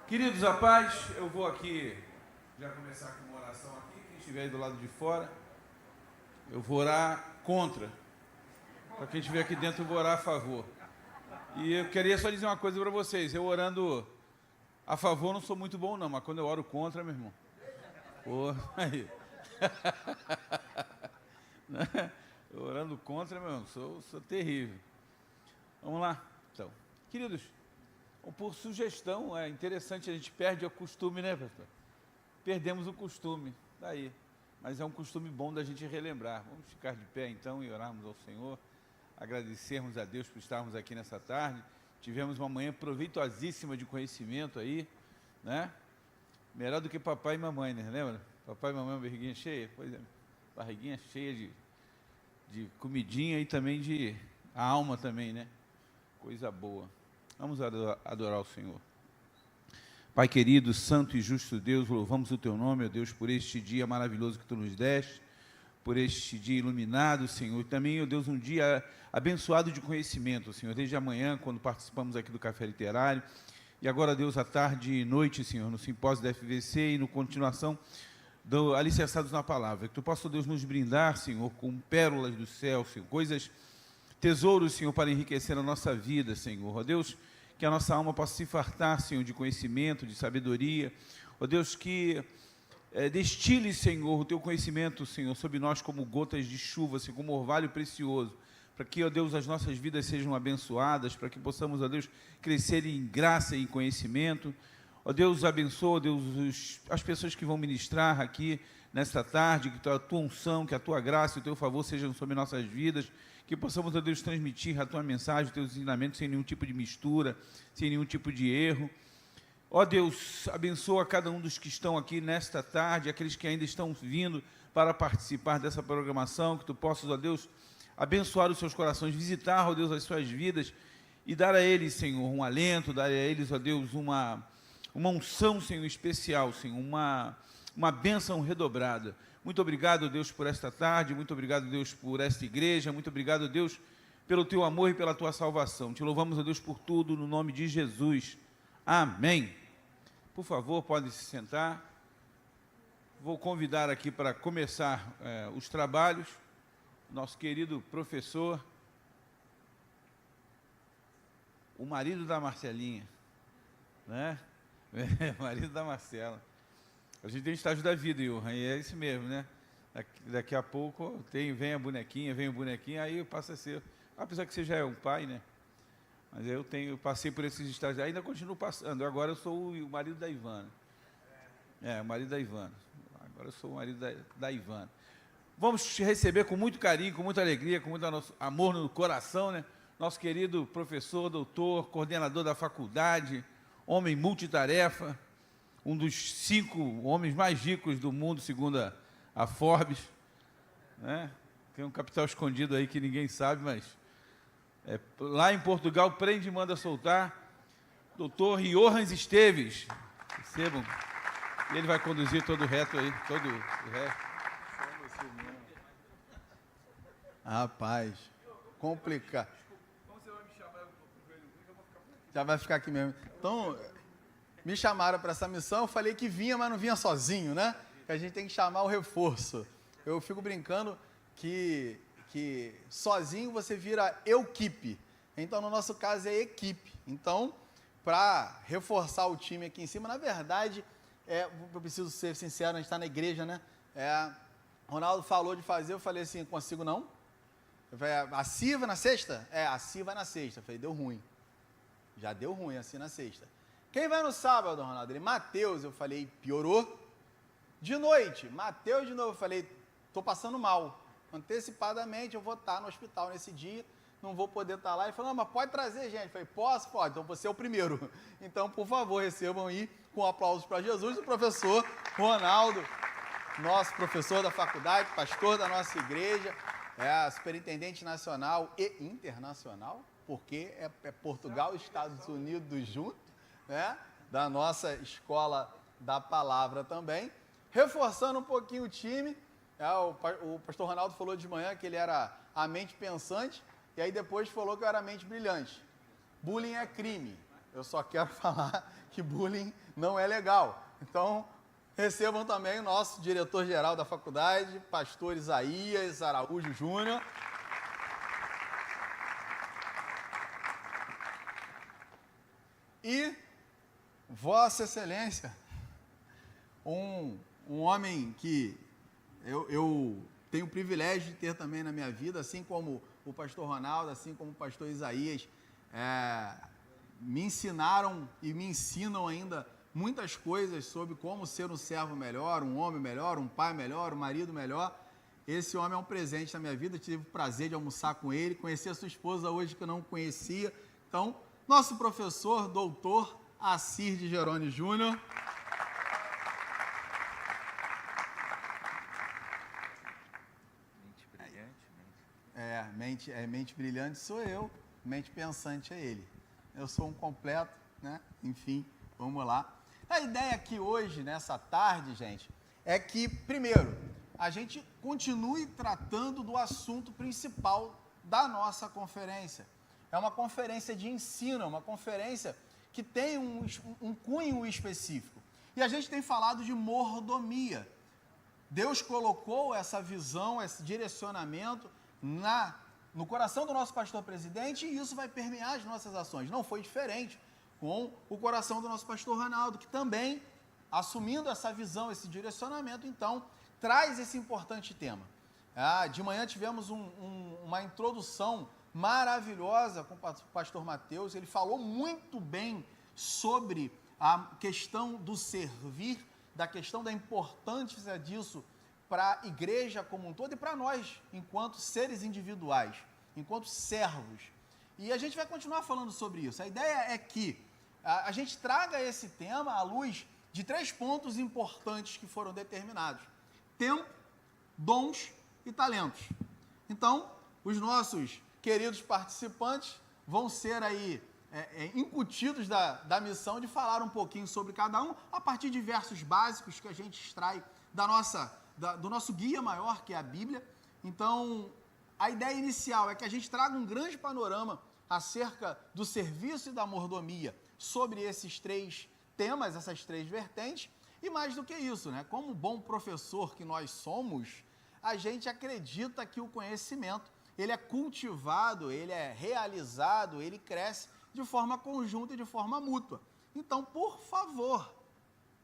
Queridos, a paz, eu vou aqui já começar com uma oração aqui. Quem estiver aí do lado de fora, eu vou orar contra. Para quem estiver aqui dentro, eu vou orar a favor. E eu queria só dizer uma coisa para vocês. Eu orando a favor não sou muito bom não, mas quando eu oro contra, meu irmão, pô, aí. Orando contra, meu irmão, sou terrível. Vamos lá, então. Queridos, por sugestão, é interessante, a gente perde o costume, né, pastor? Perdemos o costume, daí. Mas é um costume bom da gente relembrar. Vamos ficar de pé, então, e orarmos ao Senhor, agradecermos a Deus por estarmos aqui nessa tarde. Tivemos uma manhã proveitosíssima de conhecimento aí, né? Melhor do que papai e mamãe, né? Lembra? Papai e mamãe, barriguinha cheia? Pois é, barriguinha cheia de comidinha e também de alma também, né? Coisa boa. Vamos adorar o Senhor. Pai querido, santo e justo Deus, louvamos o Teu nome, ó Deus, por este dia maravilhoso que Tu nos deste, por este dia iluminado, Senhor, e também, ó Deus, um dia abençoado de conhecimento, Senhor, desde amanhã, quando participamos aqui do Café Literário, e agora, Deus, à tarde e noite, Senhor, no simpósio da FVC e no continuação do Alicerçados na Palavra, que Tu possa, Deus, nos brindar, Senhor, com pérolas do céu, Senhor, coisas, tesouros, Senhor, para enriquecer a nossa vida, Senhor, ó Deus, que a nossa alma possa se fartar, Senhor, de conhecimento, de sabedoria. Ó Deus, que destile, Senhor, o Teu conhecimento, Senhor, sobre nós como gotas de chuva, Senhor, como orvalho precioso, para que, ó Deus, as nossas vidas sejam abençoadas, para que possamos, ó Deus, crescer em graça e em conhecimento. Ó Deus, abençoa, ó Deus, as pessoas que vão ministrar aqui nesta tarde, que a Tua unção, que a Tua graça e o Teu favor sejam sobre nossas vidas, que possamos, ó Deus, transmitir a Tua mensagem, os Teus ensinamentos sem nenhum tipo de mistura, sem nenhum tipo de erro. Ó Deus, abençoa cada um dos que estão aqui nesta tarde, aqueles que ainda estão vindo para participar dessa programação, que Tu possas, ó Deus, abençoar os seus corações, visitar, ó Deus, as suas vidas e dar a eles, Senhor, um alento, dar a eles, ó Deus, uma unção, Senhor, especial, Senhor, uma bênção redobrada. Muito obrigado, Deus, por esta tarde, muito obrigado, Deus, por esta igreja, muito obrigado, Deus, pelo Teu amor e pela Tua salvação. Te louvamos, ó Deus, por tudo, no nome de Jesus. Amém. Por favor, podem se sentar. Vou convidar aqui para começar os trabalhos, nosso querido professor, o marido da Marcelinha, né? Marido da Marcela. A gente tem o estágio da vida, Johan, e é isso mesmo, né? Daqui a pouco vem a bonequinha, aí passa a ser, apesar que você já é um pai, né? Mas eu passei por esses estágios, ainda continuo passando, agora eu sou o marido da Ivana. O marido da Ivana. Agora eu sou o marido da Ivana. Vamos te receber com muito carinho, com muita alegria, com muito amor no coração, né? Nosso querido professor, doutor, coordenador da faculdade, homem multitarefa, um dos 5 homens mais ricos do mundo, segundo a Forbes, né? Tem um capital escondido aí que ninguém sabe, mas lá em Portugal, prende e manda soltar. Doutor Johan Esteves, recebam. Ele vai conduzir todo o resto aí, todo o resto. Rapaz, complicado. Como você vai me chamar? Eu vou ficar por aqui. Já vai ficar aqui mesmo. Então, me chamaram para essa missão, eu falei que vinha, mas não vinha sozinho, né? Que a gente tem que chamar o reforço. Eu fico brincando que sozinho você vira equipe. Então, no nosso caso, é equipe. Então, para reforçar o time aqui em cima, na verdade, eu preciso ser sincero, a gente está na igreja, né? Ronaldo falou de fazer, eu falei assim, consigo não? Eu falei, a Cia vai na sexta? A Cia vai na sexta. Eu falei, deu ruim. Já deu ruim assim na sexta. Quem vai no sábado, Ronaldo? Ele, Mateus. Eu falei, piorou. De noite, Mateus de novo. Eu falei, estou passando mal. Antecipadamente eu vou estar no hospital nesse dia, não vou poder estar lá. Ele falou, não, mas pode trazer gente. Eu falei, posso? Pode. Então você é o primeiro. Então, por favor, recebam aí com aplausos para Jesus o professor Ronaldo, nosso professor da faculdade, pastor da nossa igreja, superintendente nacional e internacional, porque é Portugal e Estados Unidos junto, né? Da nossa escola da palavra também. Reforçando um pouquinho o time, o pastor Ronaldo falou de manhã que ele era a mente pensante, e aí depois falou que eu era a mente brilhante. Bullying é crime. Eu só quero falar que bullying não é legal. Então, recebam também o nosso diretor-geral da faculdade, pastor Isaías Araújo Júnior. E Vossa Excelência, um homem que eu tenho o privilégio de ter também na minha vida, assim como o pastor Ronaldo, assim como o pastor Isaías, me ensinaram e me ensinam ainda muitas coisas sobre como ser um servo melhor, um homem melhor, um pai melhor, um marido melhor. Esse homem é um presente na minha vida, tive o prazer de almoçar com ele, conheci a sua esposa hoje que eu não conhecia. Então, nosso professor, doutor Assir de Jerônimo Júnior. Mente brilhante sou eu, mente pensante é ele. Eu sou um completo, né? Enfim, vamos lá. A ideia aqui hoje, nessa tarde, gente, é que, primeiro, a gente continue tratando do assunto principal da nossa conferência. É uma conferência de ensino, é uma conferência que tem um cunho específico. E a gente tem falado de mordomia. Deus colocou essa visão, esse direcionamento no coração do nosso pastor presidente e isso vai permear as nossas ações. Não foi diferente com o coração do nosso pastor Ronaldo, que também, assumindo essa visão, esse direcionamento, então, traz esse importante tema. De manhã tivemos uma introdução maravilhosa com o pastor Mateus, ele falou muito bem sobre a questão do servir, da questão da importância disso para a igreja como um todo e para nós, enquanto seres individuais, enquanto servos. E a gente vai continuar falando sobre isso. A ideia é que a gente traga esse tema à luz de 3 pontos importantes que foram determinados: tempo, dons e talentos. Então, os nossos queridos participantes vão ser aí incutidos da missão de falar um pouquinho sobre cada um, a partir de versos básicos que a gente extrai do nosso guia maior, que é a Bíblia. Então, a ideia inicial é que a gente traga um grande panorama acerca do serviço e da mordomia sobre esses 3 temas, essas 3 vertentes, e mais do que isso, né? Como bom professor que nós somos, a gente acredita que o conhecimento, ele é cultivado, ele é realizado, ele cresce de forma conjunta e de forma mútua. Então, por favor,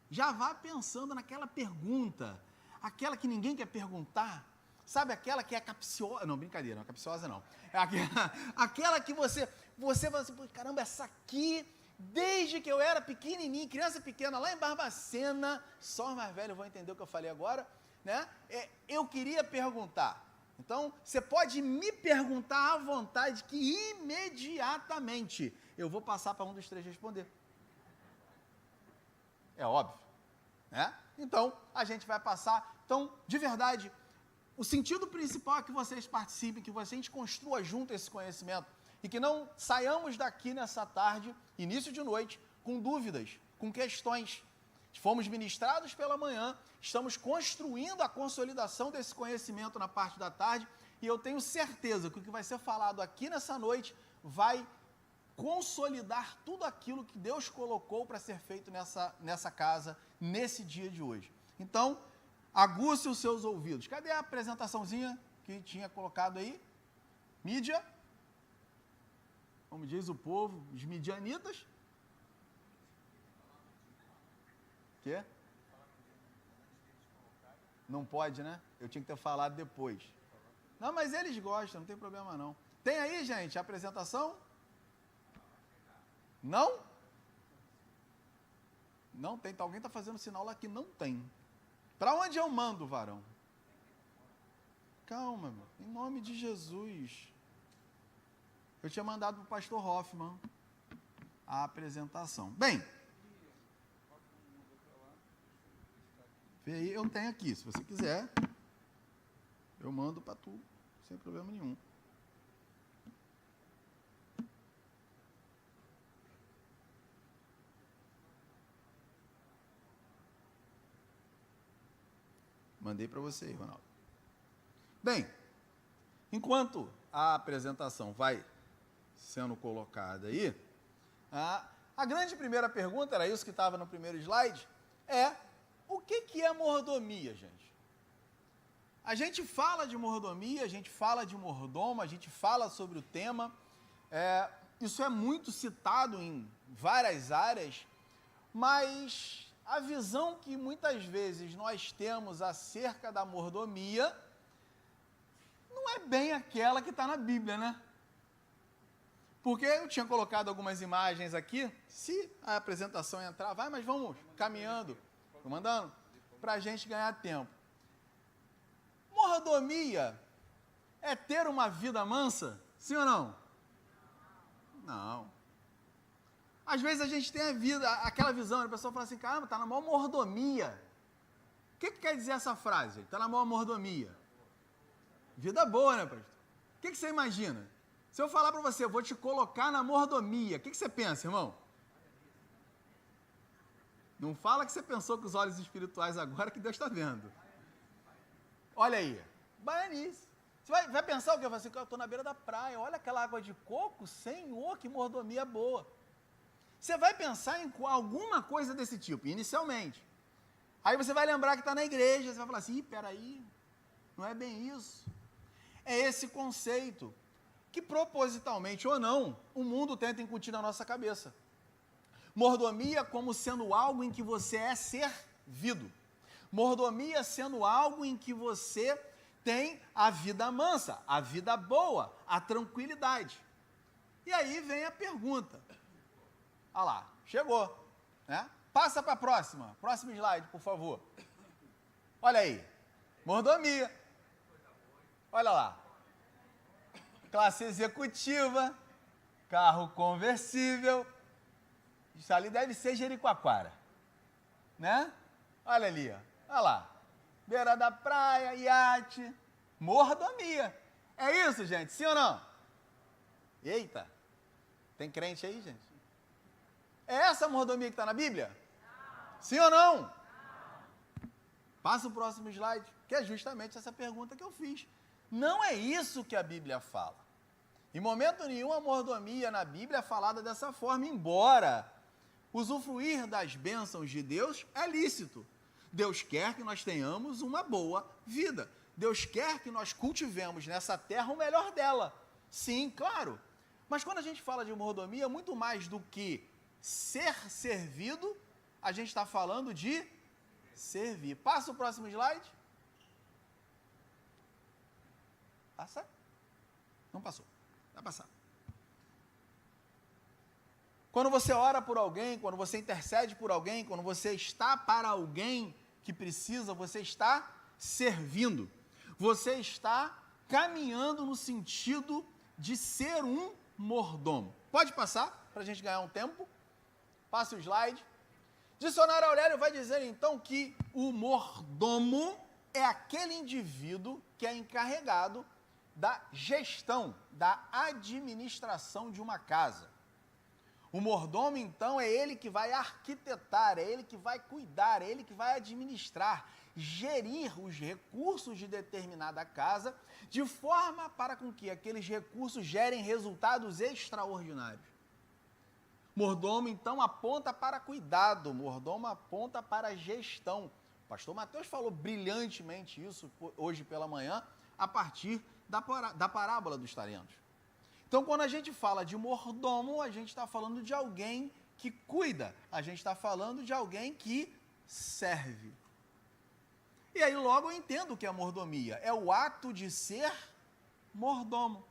já vá pensando naquela pergunta, aquela que ninguém quer perguntar, sabe, aquela que é capciosa, não, brincadeira, não é capciosa não, é aquela que você caramba, essa aqui, desde que eu era pequenininho, criança pequena, lá em Barbacena, só os mais velhos vão entender o que eu falei agora, né, eu queria perguntar. Então, você pode me perguntar à vontade que imediatamente eu vou passar para um dos 3 responder. É óbvio, né? Então, a gente vai passar. Então, de verdade, o sentido principal é que vocês participem, que a gente construa junto esse conhecimento e que não saiamos daqui nessa tarde, início de noite, com dúvidas, com questões. Fomos ministrados pela manhã, estamos construindo a consolidação desse conhecimento na parte da tarde e eu tenho certeza que o que vai ser falado aqui nessa noite vai consolidar tudo aquilo que Deus colocou para ser feito nessa casa, nesse dia de hoje. Então, aguce os seus ouvidos. Cadê a apresentaçãozinha que tinha colocado aí? Mídia. Como diz o povo, os midianitas. Quê? Não pode, né? Eu tinha que ter falado depois. Não, mas eles gostam, não tem problema não. Tem aí, gente, a apresentação? Não? Não tem. Alguém está fazendo sinal lá que não tem. Para onde eu mando, varão? Calma, meu. Em nome de Jesus. Eu tinha mandado para o pastor Hoffman a apresentação. Bem, vê aí, eu tenho aqui. Se você quiser, eu mando para tu, sem problema nenhum. Mandei para você aí, Ronaldo. Bem, enquanto a apresentação vai sendo colocada aí, A grande primeira pergunta, era isso que estava no primeiro slide, é o que é mordomia, gente? A gente fala de mordomia, a gente fala de mordomo, a gente fala sobre o tema, isso é muito citado em várias áreas, mas a visão que muitas vezes nós temos acerca da mordomia não é bem aquela que está na Bíblia, né? Porque eu tinha colocado algumas imagens aqui, se a apresentação entrar, vai, mas vamos caminhando, mandando, para a gente ganhar tempo. Mordomia é ter uma vida mansa? Sim ou não? Não. Às vezes a gente tem aquela visão, a pessoa fala assim, caramba, está na maior mordomia. O que quer dizer essa frase? Está na maior mordomia. Vida boa, né, pastor? O que você imagina? Se eu falar para você, eu vou te colocar na mordomia, o que você pensa, irmão? Não fala que você pensou com os olhos espirituais agora que Deus está vendo. Olha aí, baianice. Você vai pensar o quê? Vai assim, eu estou na beira da praia, olha aquela água de coco, Senhor, que mordomia boa. Você vai pensar em alguma coisa desse tipo, inicialmente. Aí você vai lembrar que está na igreja, você vai falar assim, peraí, não é bem isso. É esse conceito que propositalmente ou não, o mundo tenta incutir na nossa cabeça. Mordomia como sendo algo em que você é servido. Mordomia sendo algo em que você tem a vida mansa, a vida boa, a tranquilidade. E aí vem a pergunta. Olha lá, chegou, né? Passa para a próximo slide, por favor. Olha aí, mordomia. Olha lá. Classe executiva, carro conversível. Isso ali deve ser Jericoacoara, né? Olha ali, ó. Olha lá. Beira da praia, iate, mordomia. É isso, gente? Sim ou não? Eita. Tem crente aí, gente? É essa mordomia que está na Bíblia? Não. Sim ou não? Não. Passa o próximo slide, que é justamente essa pergunta que eu fiz. Não é isso que a Bíblia fala. Em momento nenhum a mordomia na Bíblia é falada dessa forma, embora usufruir das bênçãos de Deus é lícito. Deus quer que nós tenhamos uma boa vida. Deus quer que nós cultivemos nessa terra o melhor dela. Sim, claro. Mas quando a gente fala de mordomia, muito mais do que ser servido, a gente está falando de servir. Passa o próximo slide. Passa? Não passou. Vai passar. Quando você ora por alguém, quando você intercede por alguém, quando você está para alguém que precisa, você está servindo. Você está caminhando no sentido de ser um mordomo. Pode passar, para a gente ganhar um tempo. Passa o slide. Dicionário Aurélio vai dizer, então, que o mordomo é aquele indivíduo que é encarregado da gestão, da administração de uma casa. O mordomo, então, é ele que vai arquitetar, é ele que vai cuidar, é ele que vai administrar, gerir os recursos de determinada casa, de forma para com que aqueles recursos gerem resultados extraordinários. Mordomo, então, aponta para cuidado, mordomo aponta para gestão. O pastor Mateus falou brilhantemente isso hoje pela manhã, a partir da parábola dos talentos. Então, quando a gente fala de mordomo, a gente está falando de alguém que cuida, a gente está falando de alguém que serve. E aí logo eu entendo o que é mordomia, é o ato de ser mordomo.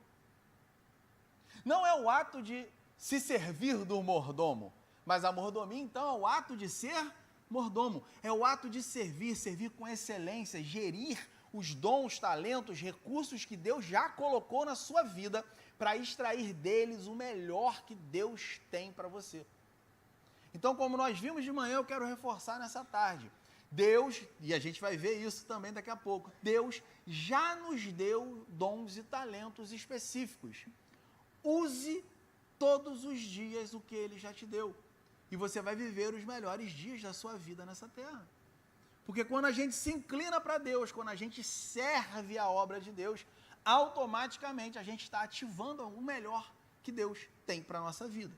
Não é o ato de se servir do mordomo, mas a mordomia, então, é o ato de ser mordomo, é o ato de servir com excelência, gerir os dons, talentos, recursos que Deus já colocou na sua vida para extrair deles o melhor que Deus tem para você. Então, como nós vimos de manhã, eu quero reforçar nessa tarde. Deus, e a gente vai ver isso também daqui a pouco, Deus já nos deu dons e talentos específicos. Use todos os dias o que Ele já te deu. E você vai viver os melhores dias da sua vida nessa terra. Porque quando a gente se inclina para Deus, quando a gente serve a obra de Deus, automaticamente a gente está ativando o melhor que Deus tem para a nossa vida.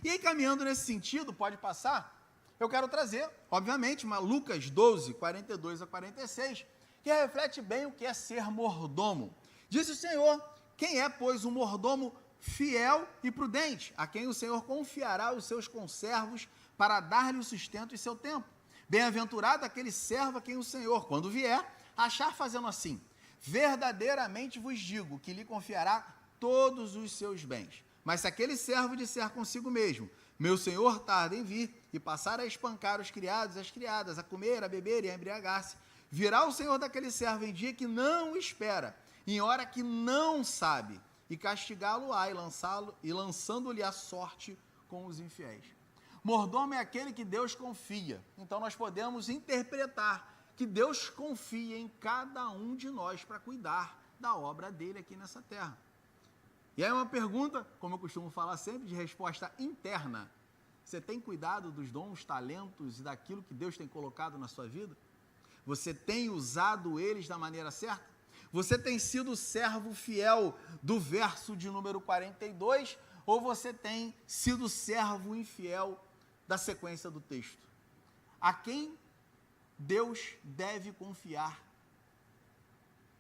E aí, caminhando nesse sentido, pode passar, eu quero trazer, obviamente, uma Lucas 12, 42 a 46, que reflete bem o que é ser mordomo. Disse o Senhor: quem é, pois, um mordomo fiel e prudente, a quem o Senhor confiará os seus conservos para dar-lhe o sustento e seu tempo? Bem-aventurado aquele servo a quem o Senhor, quando vier, achar fazendo assim. Verdadeiramente vos digo que lhe confiará todos os seus bens. Mas se aquele servo disser consigo mesmo: meu senhor tarda em vir, e passar a espancar os criados e as criadas, a comer, a beber e a embriagar-se, virá o senhor daquele servo em dia que não espera, em hora que não sabe, e castigá-lo-á e lançando-lhe a sorte com os infiéis. Mordomo é aquele que Deus confia. Então nós podemos interpretar que Deus confia em cada um de nós para cuidar da obra dele aqui nessa terra. E aí uma pergunta, como eu costumo falar sempre, de resposta interna. Você tem cuidado dos dons, talentos e daquilo que Deus tem colocado na sua vida? Você tem usado eles da maneira certa? Você tem sido servo fiel do verso de número 42, ou você tem sido servo infiel da sequência do texto? A quem Deus deve confiar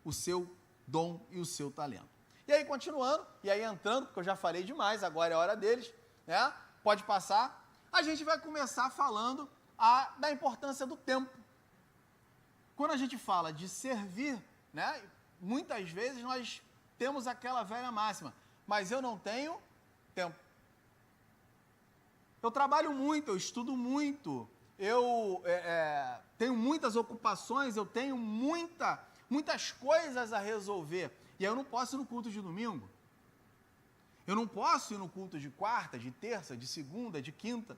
o seu dom e o seu talento? E aí, continuando, e aí entrando, porque eu já falei demais, agora é a hora deles, né? Pode passar. A gente vai começar falando da importância do tempo. Quando a gente fala de servir, né? Muitas vezes nós temos aquela velha máxima: mas eu não tenho tempo. Eu trabalho muito, eu estudo muito, eu tenho muitas ocupações, eu tenho muitas coisas a resolver. E aí eu não posso ir no culto de domingo. Eu não posso ir no culto de quarta, de terça, de segunda, de quinta.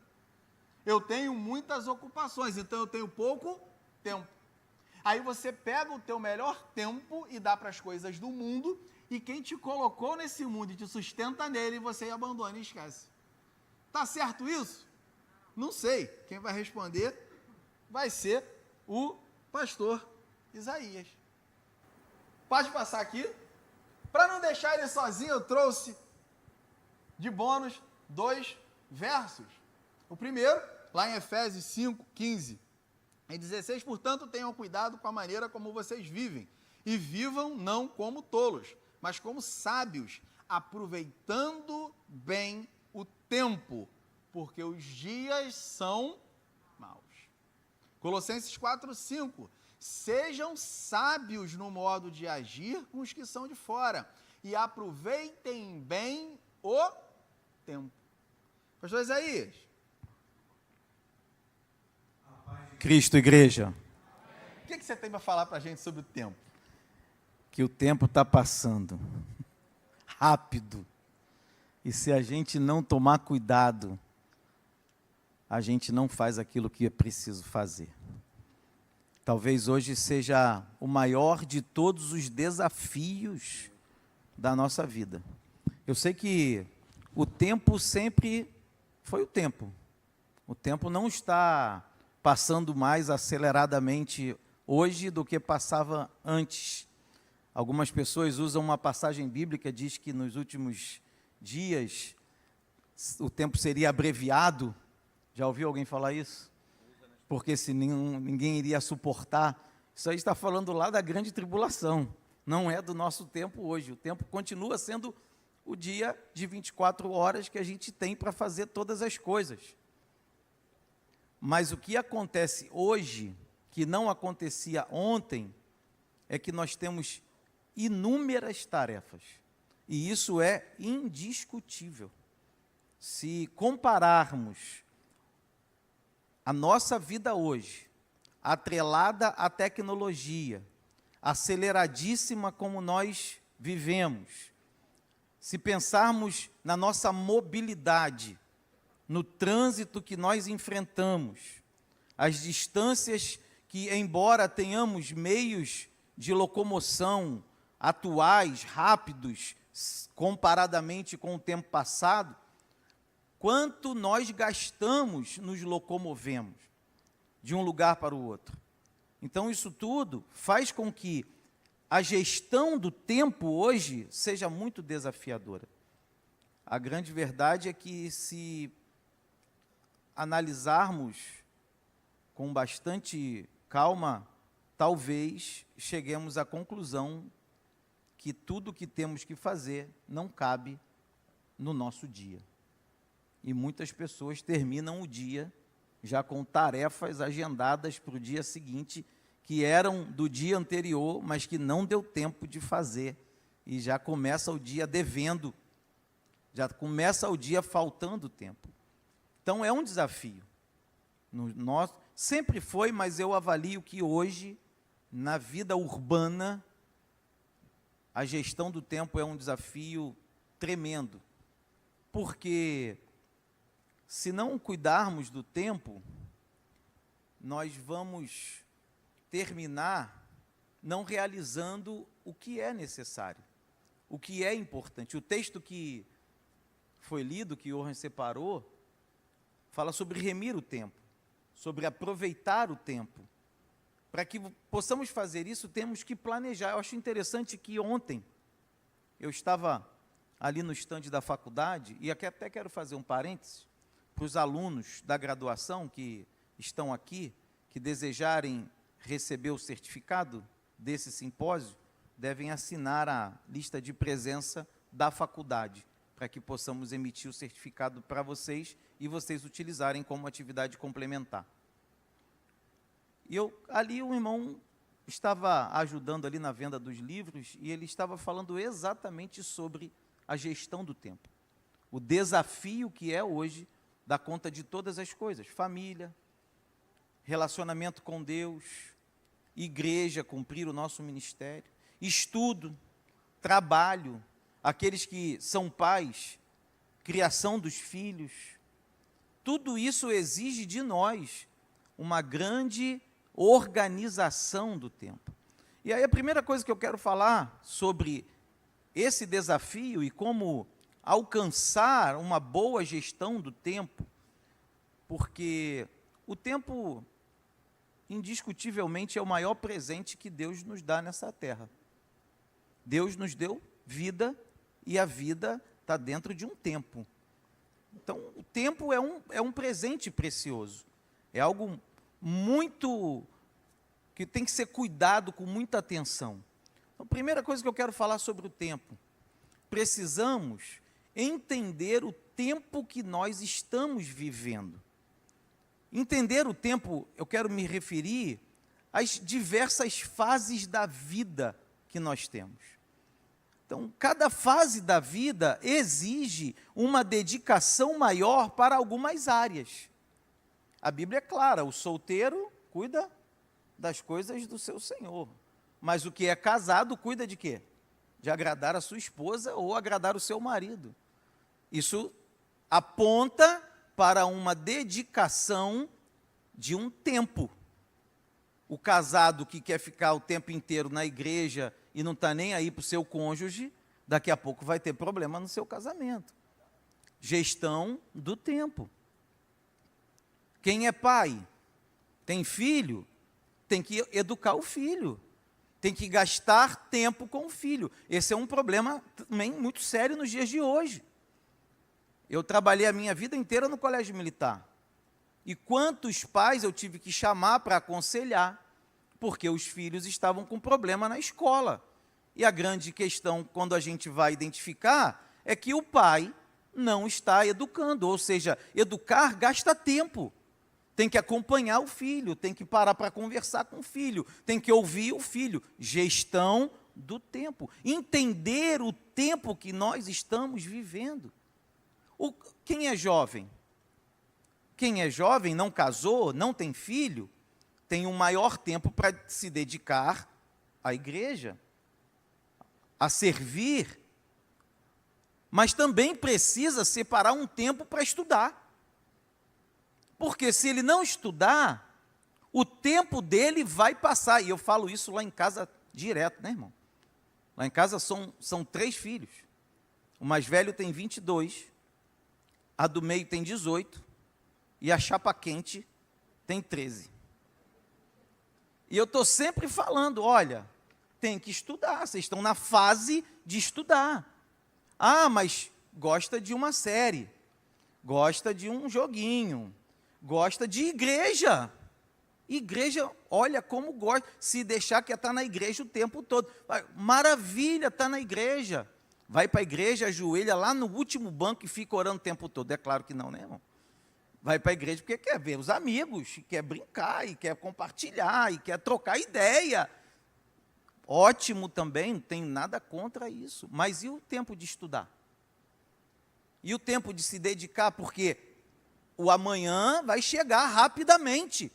Eu tenho muitas ocupações, então eu tenho pouco tempo. Aí você pega o teu melhor tempo e dá para as coisas do mundo, e quem te colocou nesse mundo e te sustenta nele, você abandona e esquece. Tá certo isso? Não sei. Quem vai responder vai ser o pastor Isaías. Pode passar aqui. Para não deixar ele sozinho, eu trouxe de bônus 2 versos. O primeiro, lá em Efésios 5, 15 e 16, portanto, tenham cuidado com a maneira como vocês vivem, e vivam não como tolos, mas como sábios, aproveitando bem o tempo, porque os dias são maus. Colossenses 4, 5, sejam sábios no modo de agir com os que são de fora, e aproveitem bem o tempo. Pastor Isaías. Cristo, igreja. O que você tem para falar para a gente sobre o tempo? Que o tempo está passando rápido. E se a gente não tomar cuidado, a gente não faz aquilo que é preciso fazer. Talvez hoje seja o maior de todos os desafios da nossa vida. Eu sei que o tempo sempre foi o tempo. O tempo não está passando mais aceleradamente hoje do que passava antes. Algumas pessoas usam uma passagem bíblica, diz que nos últimos dias o tempo seria abreviado. Já ouviu alguém falar isso? Porque se ninguém iria suportar. Isso aí está falando lá da grande tribulação, não é do nosso tempo hoje. O tempo continua sendo o dia de 24 horas que a gente tem para fazer todas as coisas. Mas o que acontece hoje, que não acontecia ontem, é que nós temos inúmeras tarefas, e isso é indiscutível. Se compararmos a nossa vida hoje, atrelada à tecnologia, aceleradíssima como nós vivemos, se pensarmos na nossa mobilidade, no trânsito que nós enfrentamos, as distâncias que, embora tenhamos meios de locomoção atuais, rápidos, comparadamente com o tempo passado, quanto nós gastamos nos locomovemos de um lugar para o outro. Então, isso tudo faz com que a gestão do tempo hoje seja muito desafiadora. A grande verdade é que se analisarmos com bastante calma, talvez cheguemos à conclusão que tudo que temos que fazer não cabe no nosso dia. E muitas pessoas terminam o dia já com tarefas agendadas para o dia seguinte, que eram do dia anterior, mas que não deu tempo de fazer. E já começa o dia devendo, já começa o dia faltando tempo. Então é um desafio. Sempre foi, mas eu avalio que hoje, na vida urbana, a gestão do tempo é um desafio tremendo. Porque se não cuidarmos do tempo, nós vamos terminar não realizando o que é necessário, o que é importante. O texto que foi lido, que Johan separou, fala sobre remir o tempo, sobre aproveitar o tempo. Para que possamos fazer isso, temos que planejar. Eu acho interessante que ontem eu estava ali no estande da faculdade, e aqui até quero fazer um parênteses, para os alunos da graduação que estão aqui, que desejarem receber o certificado desse simpósio, devem assinar a lista de presença da faculdade, para que possamos emitir o certificado para vocês e vocês utilizarem como atividade complementar. E ali o irmão estava ajudando ali na venda dos livros, e ele estava falando exatamente sobre a gestão do tempo. O desafio que é hoje dar conta de todas as coisas: família, relacionamento com Deus, igreja, cumprir o nosso ministério, estudo, trabalho, aqueles que são pais, criação dos filhos. Tudo isso exige de nós uma grande organização do tempo. E aí a primeira coisa que eu quero falar sobre esse desafio e como alcançar uma boa gestão do tempo, porque o tempo, indiscutivelmente, é o maior presente que Deus nos dá nessa terra. Deus nos deu vida, e a vida está dentro de um tempo. Então, o tempo é um presente precioso, é algo muito, que tem que ser cuidado com muita atenção. Então, a primeira coisa que eu quero falar sobre o tempo: precisamos entender o tempo que nós estamos vivendo. Entender o tempo, eu quero me referir às diversas fases da vida que nós temos. Então, cada fase da vida exige uma dedicação maior para algumas áreas. A Bíblia é clara: o solteiro cuida das coisas do seu senhor, mas o que é casado cuida de quê? De agradar a sua esposa ou agradar o seu marido. Isso aponta para uma dedicação de um tempo. O casado que quer ficar o tempo inteiro na igreja e não está nem aí para o seu cônjuge, daqui a pouco vai ter problema no seu casamento. Gestão do tempo. Quem é pai, tem filho, tem que educar o filho, tem que gastar tempo com o filho. Esse é um problema também muito sério nos dias de hoje. Eu trabalhei a minha vida inteira no colégio militar. E quantos pais eu tive que chamar para aconselhar, porque os filhos estavam com problema na escola. E a grande questão, quando a gente vai identificar, é que o pai não está educando, ou seja, educar gasta tempo. Tem que acompanhar o filho, tem que parar para conversar com o filho, tem que ouvir o filho. Gestão do tempo. Entender o tempo que nós estamos vivendo. Quem é jovem? Quem é jovem, não casou, não tem filho, tem um maior tempo para se dedicar à igreja, a servir, mas também precisa separar um tempo para estudar. Porque se ele não estudar, o tempo dele vai passar. E eu falo isso lá em casa direto, né, irmão? Lá em casa são 3 filhos. O mais velho tem 22, a do meio tem 18, e a chapa quente tem 13. E eu estou sempre falando: olha, tem que estudar, vocês estão na fase de estudar. Ah, mas gosta de uma série, gosta de um joguinho, gosta de igreja. Igreja, olha como gosta. Se deixar quer estar na igreja o tempo todo. Maravilha, está na igreja. Vai para a igreja, ajoelha lá no último banco e fica orando o tempo todo. É claro que não, né, irmão? Vai para a igreja porque quer ver os amigos, quer brincar, e quer compartilhar, e quer trocar ideia. Ótimo também, não tenho nada contra isso. Mas e o tempo de estudar? E o tempo de se dedicar? Porque o amanhã vai chegar rapidamente.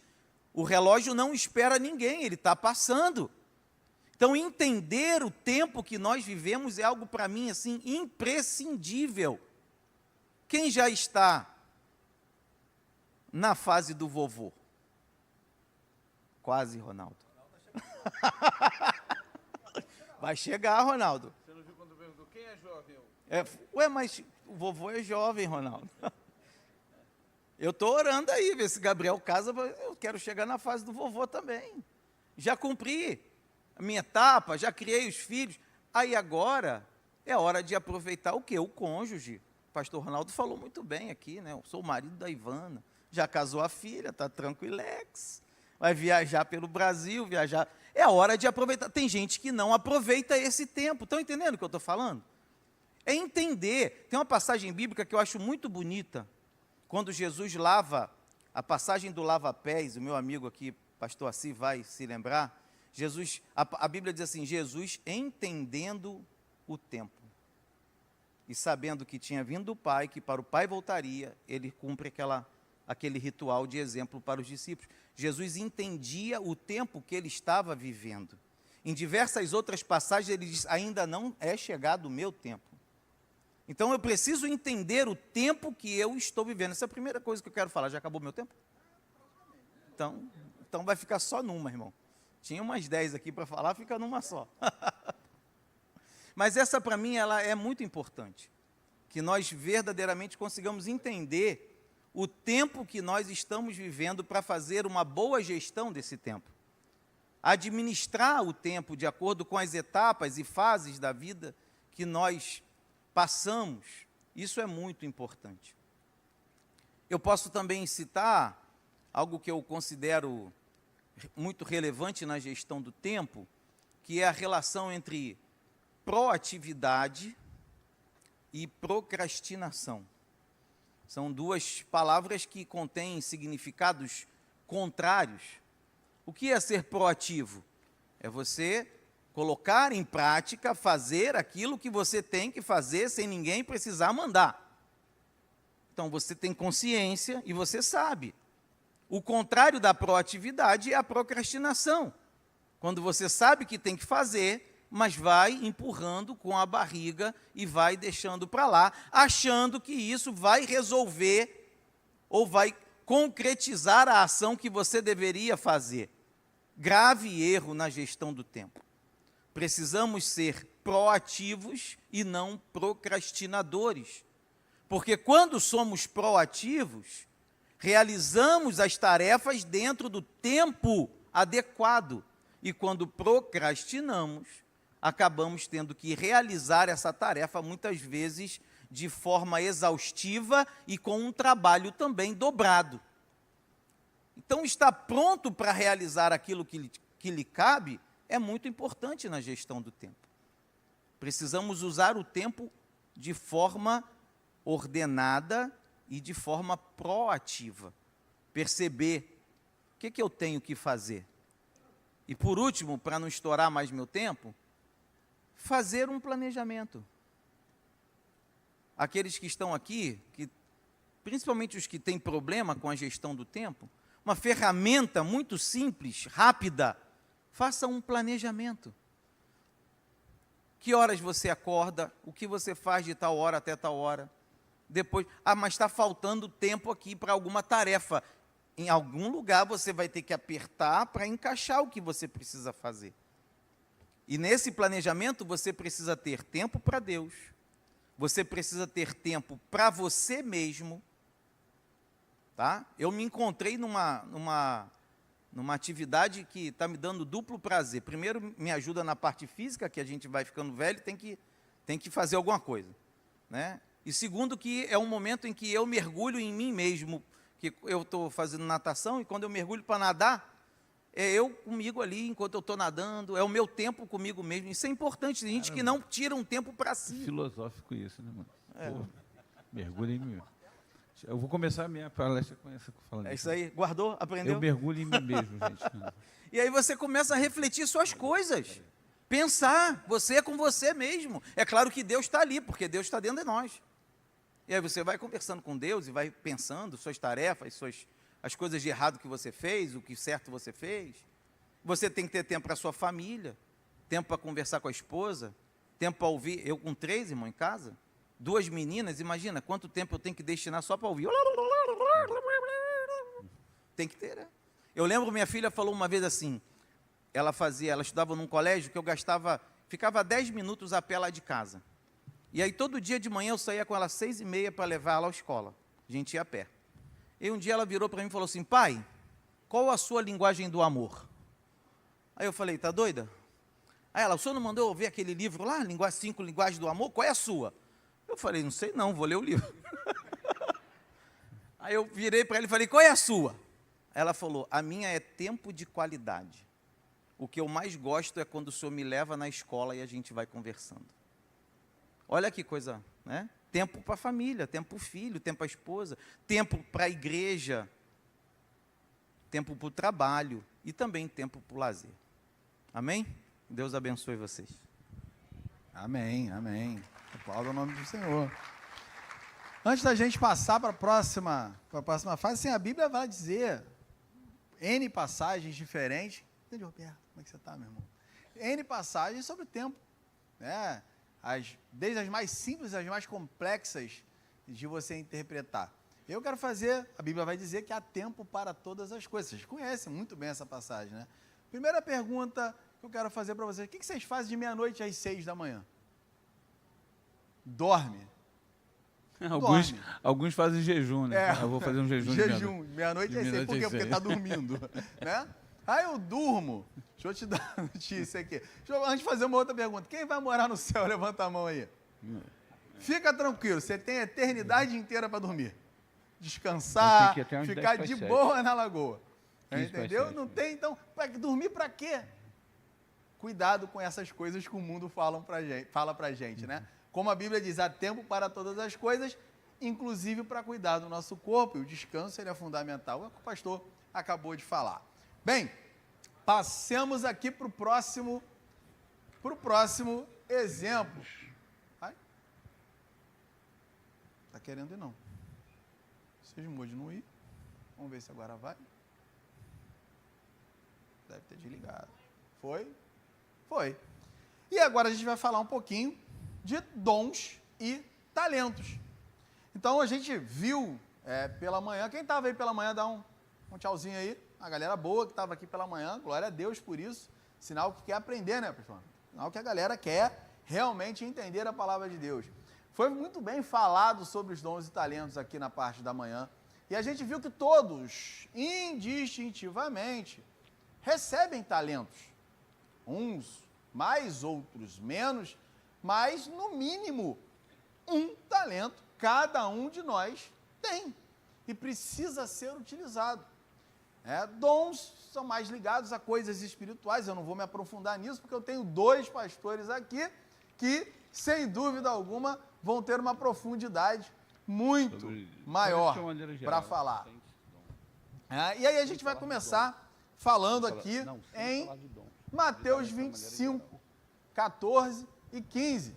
O relógio não espera ninguém, ele está passando. Então, entender o tempo que nós vivemos é algo, para mim, assim, imprescindível. Quem já está na fase do vovô? Quase, Ronaldo. Vai chegar, Ronaldo. Você não viu quando perguntou quem é jovem? Mas o vovô é jovem, Ronaldo. Eu estou orando aí, ver se Gabriel casa, eu quero chegar na fase do vovô também. Já cumpri a minha etapa, já criei os filhos. Aí agora é hora de aproveitar o quê? O cônjuge. O pastor Ronaldo falou muito bem aqui, né? Eu sou o marido da Ivana. Já casou a filha, está tranquilex. Vai viajar pelo Brasil, viajar. É hora de aproveitar. Tem gente que não aproveita esse tempo. Estão entendendo o que eu estou falando? É entender. Tem uma passagem bíblica que eu acho muito bonita. Quando Jesus lava, a passagem do lava-pés, o meu amigo aqui, pastor Assi, vai se lembrar. Jesus, a Bíblia diz assim, Jesus entendendo o tempo. E sabendo que tinha vindo do Pai, que para o Pai voltaria, ele cumpre aquele ritual de exemplo para os discípulos. Jesus entendia o tempo que ele estava vivendo. Em diversas outras passagens ele diz, ainda não é chegado o meu tempo. Então eu preciso entender o tempo que eu estou vivendo. Essa é a primeira coisa que eu quero falar. Já acabou o meu tempo? Então vai ficar só numa, irmão. Tinha umas 10 aqui para falar, fica numa só. Mas essa para mim ela é muito importante. Que nós verdadeiramente consigamos entender o tempo que nós estamos vivendo para fazer uma boa gestão desse tempo. Administrar o tempo de acordo com as etapas e fases da vida que nós passamos, isso é muito importante. Eu posso também citar algo que eu considero muito relevante na gestão do tempo, que é a relação entre proatividade e procrastinação. São duas palavras que contêm significados contrários. O que é ser proativo? É você colocar em prática, fazer aquilo que você tem que fazer sem ninguém precisar mandar. Então você tem consciência e você sabe. O contrário da proatividade é a procrastinação. Quando você sabe que tem que fazer, mas vai empurrando com a barriga e vai deixando para lá, achando que isso vai resolver ou vai concretizar a ação que você deveria fazer. Grave erro na gestão do tempo. Precisamos ser proativos e não procrastinadores. Porque quando somos proativos, realizamos as tarefas dentro do tempo adequado. E quando procrastinamos, acabamos tendo que realizar essa tarefa muitas vezes de forma exaustiva e com um trabalho também dobrado. Então, estar pronto para realizar aquilo que lhe cabe é muito importante na gestão do tempo. Precisamos usar o tempo de forma ordenada e de forma proativa. Perceber o que eu tenho que fazer. E por último, para não estourar mais meu tempo, fazer um planejamento. Aqueles que estão aqui, principalmente os que têm problema com a gestão do tempo, uma ferramenta muito simples, rápida, faça um planejamento. Que horas você acorda, o que você faz de tal hora até tal hora. Depois, mas está faltando tempo aqui para alguma tarefa. Em algum lugar você vai ter que apertar para encaixar o que você precisa fazer. E nesse planejamento você precisa ter tempo para Deus, você precisa ter tempo para você mesmo. Tá? Eu me encontrei numa atividade que está me dando duplo prazer. Primeiro, me ajuda na parte física, que a gente vai ficando velho, tem que fazer alguma coisa. Né? E segundo, que é um momento em que eu mergulho em mim mesmo, que eu estou fazendo natação e quando eu mergulho para nadar, é eu comigo ali enquanto eu estou nadando, é o meu tempo comigo mesmo. Isso é importante, tem gente que não tira um tempo para si. Filosófico isso, né, mano? Pô, mergulho em mim mesmo. Eu vou começar a minha palestra com essa falando. É isso aí, guardou, aprendeu? Eu mergulho em mim mesmo, gente. E aí você começa a refletir suas coisas. Pensar, você é com você mesmo. É claro que Deus está ali, porque Deus está dentro de nós. E aí você vai conversando com Deus e vai pensando suas tarefas, as coisas de errado que você fez, o que certo você fez. Você tem que ter tempo para a sua família, tempo para conversar com a esposa, tempo para ouvir. Eu com 3, irmão, em casa, 2 meninas, imagina quanto tempo eu tenho que destinar só para ouvir. Tem que ter, né? Eu lembro, minha filha falou uma vez assim, ela estudava num colégio que eu ficava 10 minutos a pé lá de casa. E aí todo dia de manhã eu saía com ela às 6h30 para levar ela à escola. A gente ia a pé. E um dia ela virou para mim e falou assim, pai, qual a sua linguagem do amor? Aí eu falei, tá doida? Aí ela, o senhor não mandou eu ver aquele livro lá, 5 linguagens do amor, qual é a sua? Eu falei, não sei não, vou ler o livro. Aí eu virei para ela e falei, qual é a sua? Ela falou, a minha é tempo de qualidade. O que eu mais gosto é quando o senhor me leva na escola e a gente vai conversando. Olha que coisa, né? Tempo para a família, tempo para o filho, tempo para a esposa, tempo para a igreja, tempo para o trabalho e também tempo para o lazer. Amém? Deus abençoe vocês. Amém, amém. Aplauda o nome do Senhor. Antes da gente passar para a próxima fase, a Bíblia vai dizer N passagens diferentes. Entende, Roberto? Como é que você está, meu irmão? N passagens sobre o tempo, né? Desde as mais simples às mais complexas de você interpretar. Eu quero fazer, a Bíblia vai dizer que há tempo para todas as coisas. Vocês conhecem muito bem essa passagem, né? Primeira pergunta que eu quero fazer para vocês, o que vocês fazem de meia-noite às 6h? Dorme. Alguns fazem jejum, né? É, eu vou fazer um jejum. Jejum, meia-noite às 6h. Por quê? Porque está dormindo, né? Aí eu durmo. Deixa eu te dar uma notícia aqui. Antes de fazer uma outra pergunta. Quem vai morar no céu? Levanta a mão aí. Fica tranquilo, você tem a eternidade inteira para dormir. Descansar, ficar de boa na lagoa. Entendeu? Não tem, então, dormir para quê? Cuidado com essas coisas que o mundo fala pra gente, né? Como a Bíblia diz, há tempo para todas as coisas, inclusive para cuidar do nosso corpo. E o descanso ele é fundamental. É o que o pastor acabou de falar. Bem, passemos aqui para o próximo exemplo. Está querendo ir não. Cismou de não ir. Vamos ver se agora vai. Deve ter desligado. Foi? Foi. E agora a gente vai falar um pouquinho de dons e talentos. Então a gente viu pela manhã, quem estava aí pela manhã, dá um tchauzinho aí. A galera boa que estava aqui pela manhã, glória a Deus por isso. Sinal que quer aprender, né, pessoal? Sinal que a galera quer realmente entender a palavra de Deus. Foi muito bem falado sobre os dons e talentos aqui na parte da manhã. E a gente viu que todos, indistintivamente, recebem talentos. Uns mais, outros menos, mas no mínimo um talento cada um de nós tem e precisa ser utilizado. Dons são mais ligados a coisas espirituais, eu não vou me aprofundar nisso, porque eu tenho 2 pastores aqui que, sem dúvida alguma, vão ter uma profundidade muito maior para falar. E aí a gente vai começar falando aqui em Mateus 25, 14 e 15.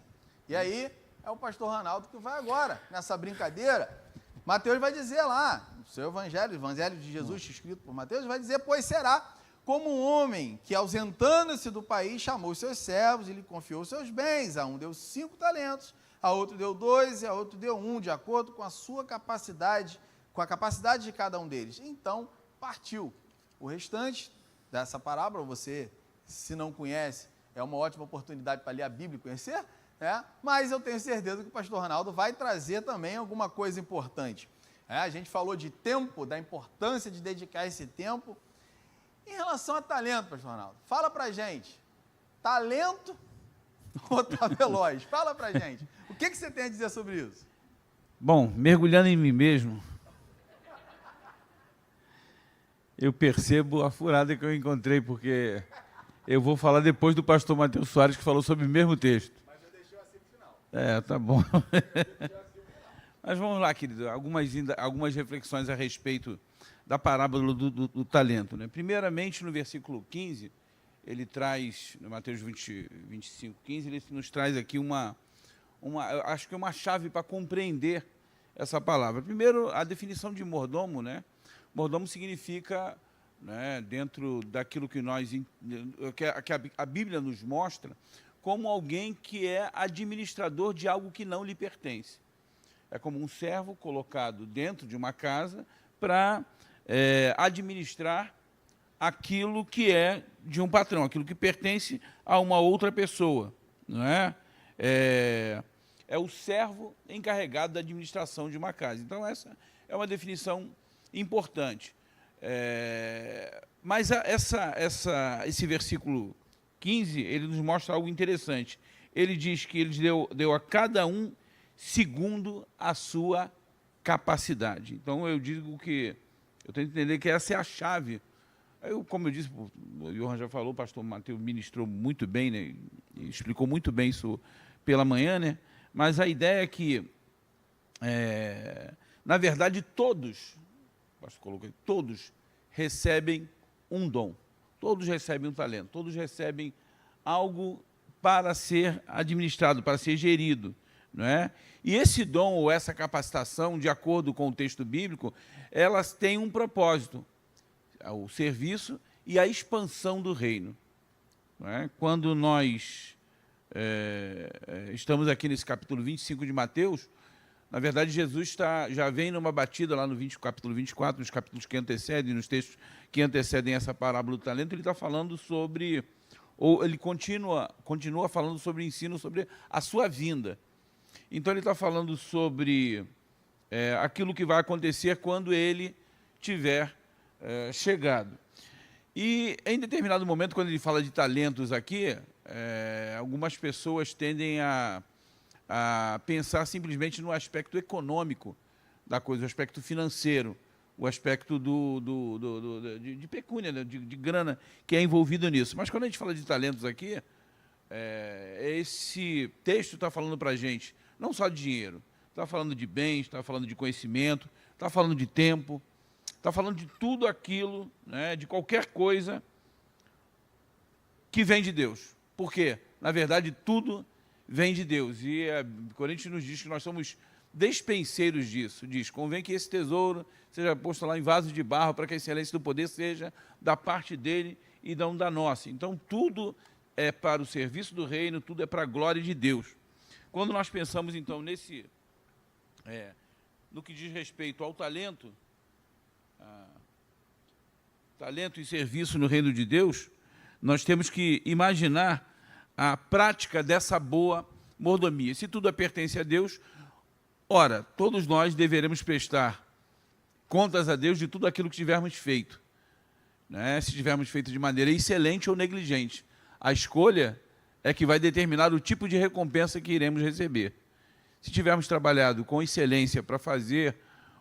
E aí é o pastor Ronaldo que vai agora, nessa brincadeira. Mateus vai dizer lá, no seu evangelho, o evangelho de Jesus escrito por Mateus, vai dizer, pois será como um homem que, ausentando-se do país, chamou os seus servos e lhe confiou os seus bens. A um deu 5 talentos, a outro deu 2 e a outro deu 1, de acordo com a sua capacidade, com a capacidade de cada um deles. Então, partiu. O restante dessa parábola, você, se não conhece, é uma ótima oportunidade para ler a Bíblia e conhecer, mas eu tenho certeza que o pastor Ronaldo vai trazer também alguma coisa importante. A gente falou de tempo, da importância de dedicar esse tempo. Em relação a talento, pastor Ronaldo, fala pra gente, talento ou tá veloz? Fala pra gente, o que você tem a dizer sobre isso? Bom, mergulhando em mim mesmo, Eu percebo a furada que eu encontrei, porque eu vou falar depois do pastor Mateus Soares, que falou sobre o mesmo texto. Mas eu deixei assim no final. É, tá bom. Mas vamos lá, querido, algumas reflexões a respeito da parábola do talento, né? Primeiramente, no versículo 15, ele traz, no Mateus 25, 15, ele nos traz aqui acho que uma chave para compreender essa palavra. Primeiro, a definição de mordomo, né? Mordomo significa, né, dentro daquilo que a Bíblia nos mostra, como alguém que é administrador de algo que não lhe pertence. É como um servo colocado dentro de uma casa para administrar aquilo que é de um patrão, aquilo que pertence a uma outra pessoa, não é? É o servo encarregado da administração de uma casa. Então, essa é uma definição importante. Mas esse versículo 15, ele nos mostra algo interessante. Ele diz que ele deu a cada um segundo a sua capacidade. Então, eu digo que eu tenho que entender que essa é a chave. Como eu disse, o Johan já falou, o pastor Mateus ministrou muito bem, né, e explicou muito bem isso pela manhã, né? Mas a ideia é que, na verdade, todos recebem um dom, todos recebem um talento, todos recebem algo para ser administrado, para ser gerido, não é? E esse dom ou essa capacitação, de acordo com o texto bíblico, elas têm um propósito, o serviço e a expansão do reino. Não é? Quando nós estamos aqui nesse capítulo 25 de Mateus, na verdade, Jesus já vem numa batida lá no capítulo 24, nos capítulos que antecedem, nos textos que antecedem essa parábola do talento, ele está falando sobre, ou ele continua falando sobre o ensino, sobre a sua vinda. Então, ele está falando sobre aquilo que vai acontecer quando ele tiver chegado. E, em determinado momento, quando ele fala de talentos aqui, algumas pessoas tendem a pensar simplesmente no aspecto econômico da coisa, o aspecto financeiro, o aspecto de pecúnia, né, de grana que é envolvido nisso. Mas quando a gente fala de talentos aqui, esse texto está falando para a gente não só de dinheiro, está falando de bens, está falando de conhecimento, está falando de tempo, está falando de tudo aquilo, né, de qualquer coisa que vem de Deus. Por quê? Na verdade, tudo vem de Deus. E Coríntios nos diz que nós somos despenseiros disso. Diz, convém que esse tesouro seja posto lá em vaso de barro, para que a excelência do poder seja da parte dele e não da nossa. Então, tudo é para o serviço do reino, tudo é para a glória de Deus. Quando nós pensamos, então, no que diz respeito ao talento e serviço no reino de Deus, nós temos que imaginar a prática dessa boa mordomia. Se tudo pertence a Deus, ora, todos nós deveremos prestar contas a Deus de tudo aquilo que tivermos feito, né? Se tivermos feito de maneira excelente ou negligente. A escolha é que vai determinar o tipo de recompensa que iremos receber. Se tivermos trabalhado com excelência para fazer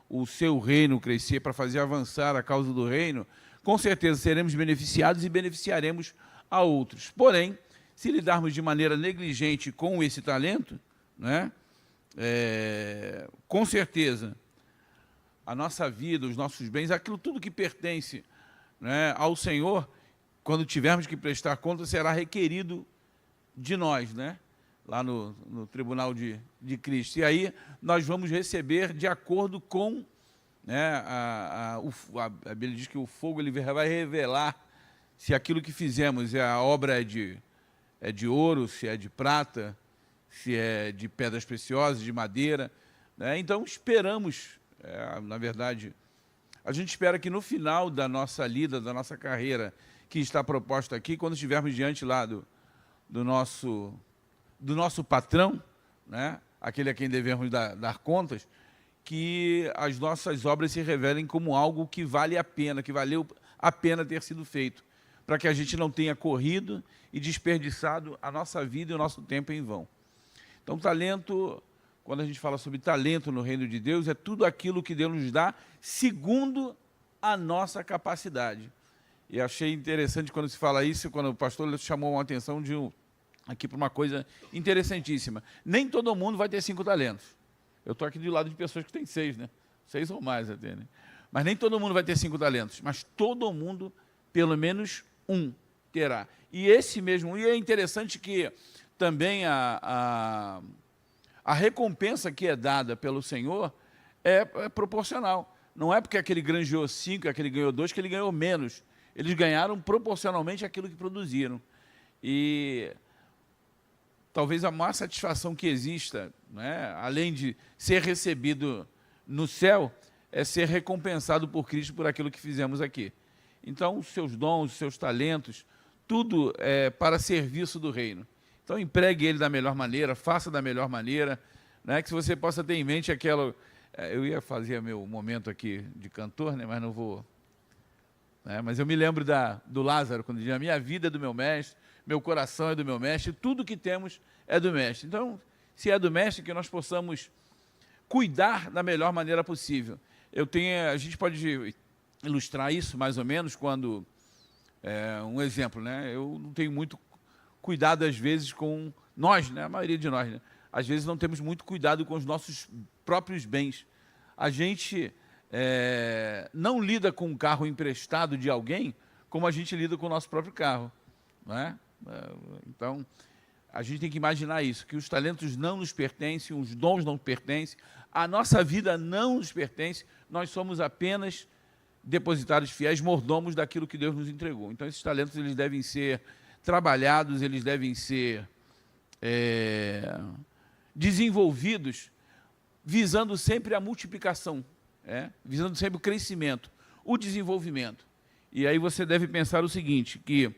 o seu reino crescer, para fazer avançar a causa do reino, com certeza seremos beneficiados e beneficiaremos a outros. Porém, se lidarmos de maneira negligente com esse talento, né, com certeza, a nossa vida, os nossos bens, aquilo tudo que pertence, né, ao Senhor, quando tivermos que prestar conta, será requerido de nós, né, lá no tribunal de Cristo. E aí nós vamos receber de acordo com, né, a Bíblia diz que o fogo ele vai revelar se aquilo que fizemos, a obra é de ouro, se é de prata, se é de pedras preciosas, de madeira, né? Então, esperamos, na verdade, a gente espera que no final da nossa lida, da nossa carreira, que está proposta aqui, quando estivermos diante lá do nosso patrão, né? Aquele a quem devemos dar contas, que as nossas obras se revelem como algo que vale a pena, que valeu a pena ter sido feito, para que a gente não tenha corrido e desperdiçado a nossa vida e o nosso tempo em vão. Então, talento, quando a gente fala sobre talento no reino de Deus, é tudo aquilo que Deus nos dá segundo a nossa capacidade. E achei interessante quando se fala isso, quando o pastor chamou a atenção aqui para uma coisa interessantíssima. Nem todo mundo vai ter 5 talentos. Eu estou aqui do lado de pessoas que têm 6, né? 6 ou mais até, né? Mas nem todo mundo vai ter 5 talentos, mas todo mundo, pelo menos um, terá. E esse mesmo, e é interessante que também a recompensa que é dada pelo Senhor é proporcional. Não é porque aquele granjeou 5 e aquele ganhou 2 que ele ganhou menos. Eles ganharam proporcionalmente aquilo que produziram. E talvez a maior satisfação que exista, né, além de ser recebido no céu, é ser recompensado por Cristo por aquilo que fizemos aqui. Então, os seus dons, os seus talentos, tudo é para serviço do reino. Então, empregue ele da melhor maneira, faça da melhor maneira, né, que você possa ter em mente aquela... Eu ia fazer meu momento aqui de cantor, né, mas não vou... Mas eu me lembro do Lázaro, quando dizia, a minha vida é do meu mestre, meu coração é do meu mestre, tudo que temos é do mestre. Então, se é do mestre, que nós possamos cuidar da melhor maneira possível. A gente pode ilustrar isso, mais ou menos, quando... um exemplo, né? Eu não tenho muito cuidado, às vezes, com nós, né? A maioria de nós, né? Às vezes não temos muito cuidado com os nossos próprios bens. A gente não lida com um carro emprestado de alguém como a gente lida com o nosso próprio carro, não é? Então, a gente tem que imaginar isso, que os talentos não nos pertencem, os dons não pertencem, a nossa vida não nos pertence, nós somos apenas depositários fiéis, mordomos daquilo que Deus nos entregou. Então, esses talentos eles devem ser trabalhados, eles devem ser desenvolvidos, visando sempre a multiplicação, visando sempre o crescimento, o desenvolvimento. E aí você deve pensar o seguinte, que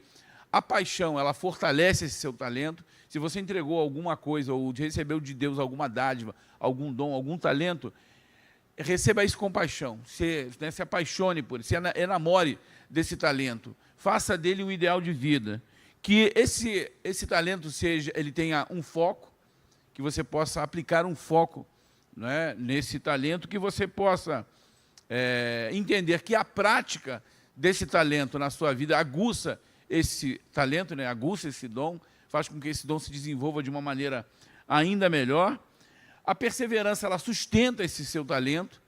a paixão, ela fortalece esse seu talento. Se você entregou alguma coisa ou recebeu de Deus alguma dádiva, algum dom, algum talento, receba isso com paixão, se apaixone por ele, se enamore desse talento, faça dele um ideal de vida, que esse talento ele tenha um foco, que você possa aplicar um foco, né, nesse talento, que você possa entender que a prática desse talento na sua vida aguça esse talento, né, aguça esse dom, faz com que esse dom se desenvolva de uma maneira ainda melhor. A perseverança, ela sustenta esse seu talento.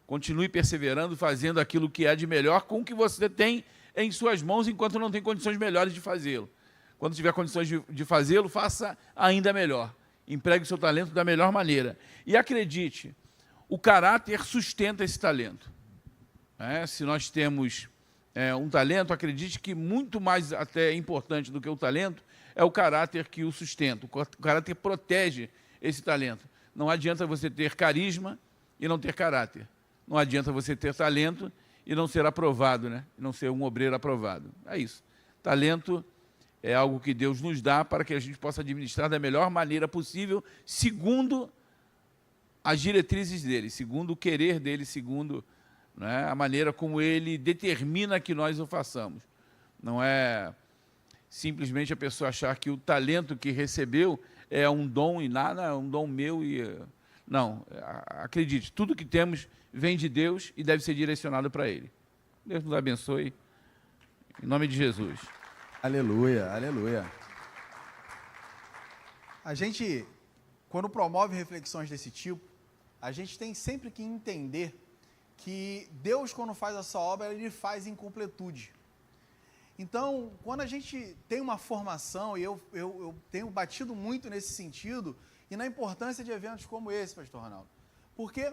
Continue perseverando, fazendo aquilo que é de melhor com o que você tem em suas mãos, enquanto não tem condições melhores de fazê-lo. Quando tiver condições de fazê-lo, faça ainda melhor. Empregue o seu talento da melhor maneira. E acredite, o caráter sustenta esse talento. Se nós temos um talento, acredite que muito mais até importante do que o talento é o caráter que o sustenta. O caráter protege esse talento. Não adianta você ter carisma e não ter caráter. Não adianta você ter talento e não ser aprovado, né? E não ser um obreiro aprovado. É isso. Talento é algo que Deus nos dá para que a gente possa administrar da melhor maneira possível, segundo as diretrizes dele, segundo o querer dele, segundo, né, a maneira como ele determina que nós o façamos. Não é simplesmente a pessoa achar que o talento que recebeu é um dom e nada, é um dom meu e... Não, acredite, tudo que temos vem de Deus e deve ser direcionado para Ele. Deus nos abençoe, em nome de Jesus. Aleluia, aleluia. A gente, quando promove reflexões desse tipo, a gente tem sempre que entender que Deus, quando faz essa obra, Ele faz em completude. Então, quando a gente tem uma formação, e eu tenho batido muito nesse sentido, e na importância de eventos como esse, pastor Ronaldo, porque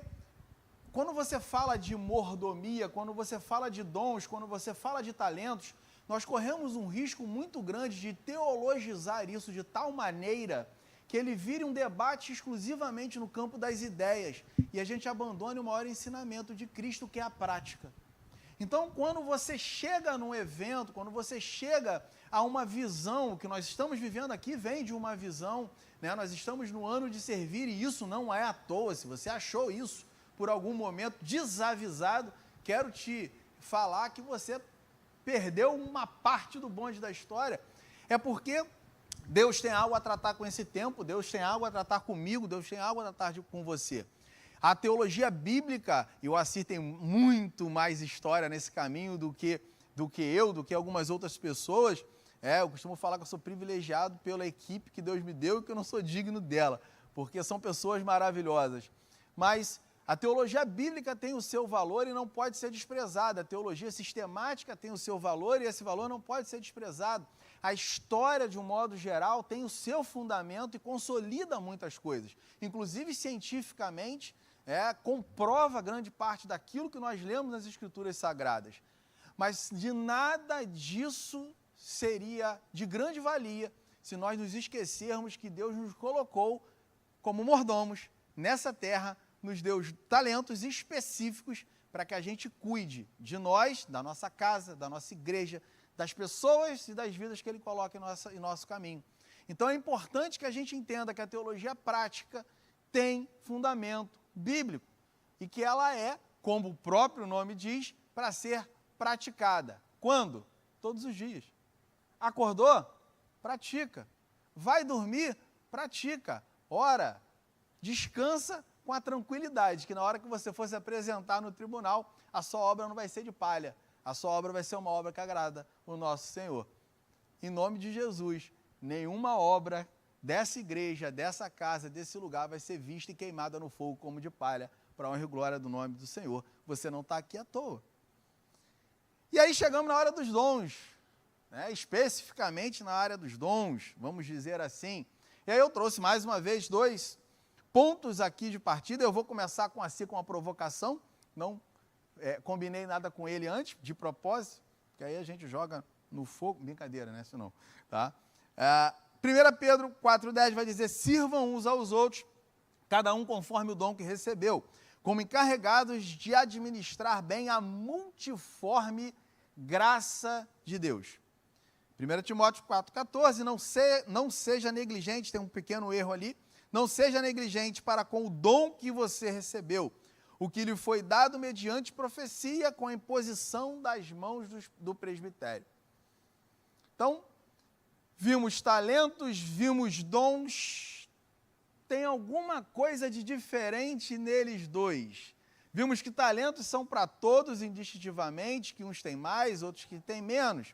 quando você fala de mordomia, quando você fala de dons, quando você fala de talentos, nós corremos um risco muito grande de teologizar isso de tal maneira que ele vire um debate exclusivamente no campo das ideias e a gente abandone o maior ensinamento de Cristo, que é a prática. Então, quando você chega num evento, quando você chega a uma visão, o que nós estamos vivendo aqui vem de uma visão, né? Nós estamos no ano de servir e isso não é à toa. Se você achou isso por algum momento desavisado, quero te falar que você perdeu uma parte do bonde da história. É porque Deus tem algo a tratar com esse tempo, Deus tem algo a tratar comigo, Deus tem algo a tratar com você. A teologia bíblica, e o Assir tem muito mais história nesse caminho do que algumas outras pessoas. Eu costumo falar que eu sou privilegiado pela equipe que Deus me deu e que eu não sou digno dela, porque são pessoas maravilhosas. Mas a teologia bíblica tem o seu valor e não pode ser desprezada. A teologia sistemática tem o seu valor e esse valor não pode ser desprezado. A história, de um modo geral, tem o seu fundamento e consolida muitas coisas. Inclusive, cientificamente, comprova grande parte daquilo que nós lemos nas Escrituras Sagradas. Mas de nada disso seria de grande valia se nós nos esquecermos que Deus nos colocou como mordomos nessa terra, nos deu talentos específicos para que a gente cuide de nós, da nossa casa, da nossa igreja, das pessoas e das vidas que Ele coloca em nosso caminho. Então é importante que a gente entenda que a teologia prática tem fundamento bíblico e que ela é, como o próprio nome diz, para ser praticada. Quando? Todos os dias. Acordou? Pratica. Vai dormir? Pratica. Ora, descansa com a tranquilidade, que na hora que você for se apresentar no tribunal, a sua obra não vai ser de palha, a sua obra vai ser uma obra que agrada o nosso Senhor. Em nome de Jesus, nenhuma obra dessa igreja, dessa casa, desse lugar vai ser vista e queimada no fogo como de palha, para a honra e glória do nome do Senhor. Você não está aqui à toa. E aí chegamos na hora dos dons, especificamente na área dos dons, vamos dizer assim. E aí eu trouxe mais uma vez 2 pontos aqui de partida. Eu vou começar com uma provocação, não combinei nada com ele antes, de propósito, que aí a gente joga no fogo, brincadeira, né, senão, tá? 1 Pedro 4,10 vai dizer: sirvam uns aos outros, cada um conforme o dom que recebeu, como encarregados de administrar bem a multiforme graça de Deus. 1 Timóteo 4,14, não seja negligente, tem um pequeno erro ali, não seja negligente para com o dom que você recebeu, o que lhe foi dado mediante profecia com a imposição das mãos do presbitério. Então, vimos talentos, vimos dons, tem alguma coisa de diferente neles dois. Vimos que talentos são para todos indistintivamente, que uns têm mais, outros que têm menos.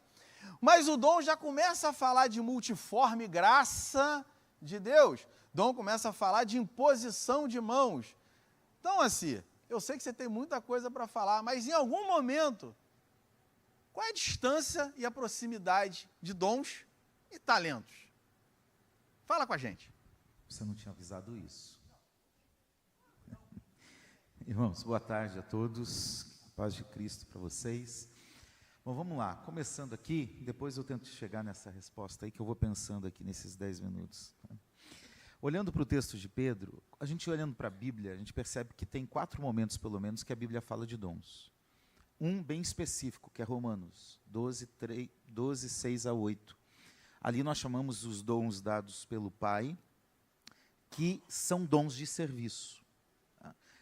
Mas o dom já começa a falar de multiforme graça de Deus. Dom começa a falar de imposição de mãos. Então, assim, eu sei que você tem muita coisa para falar, mas em algum momento, qual é a distância e a proximidade de dons e talentos? Fala com a gente. Você não tinha avisado isso. Irmãos, boa tarde a todos. Paz de Cristo para vocês. Bom, vamos lá. Começando aqui, depois eu tento chegar nessa resposta aí que eu vou pensando aqui nesses 10 minutos. Olhando para o texto de Pedro, a gente olhando para a Bíblia, a gente percebe que tem 4 momentos, pelo menos, que a Bíblia fala de dons. Um bem específico, que é Romanos 12, 6 a 8. Ali nós chamamos os dons dados pelo Pai, que são dons de serviço.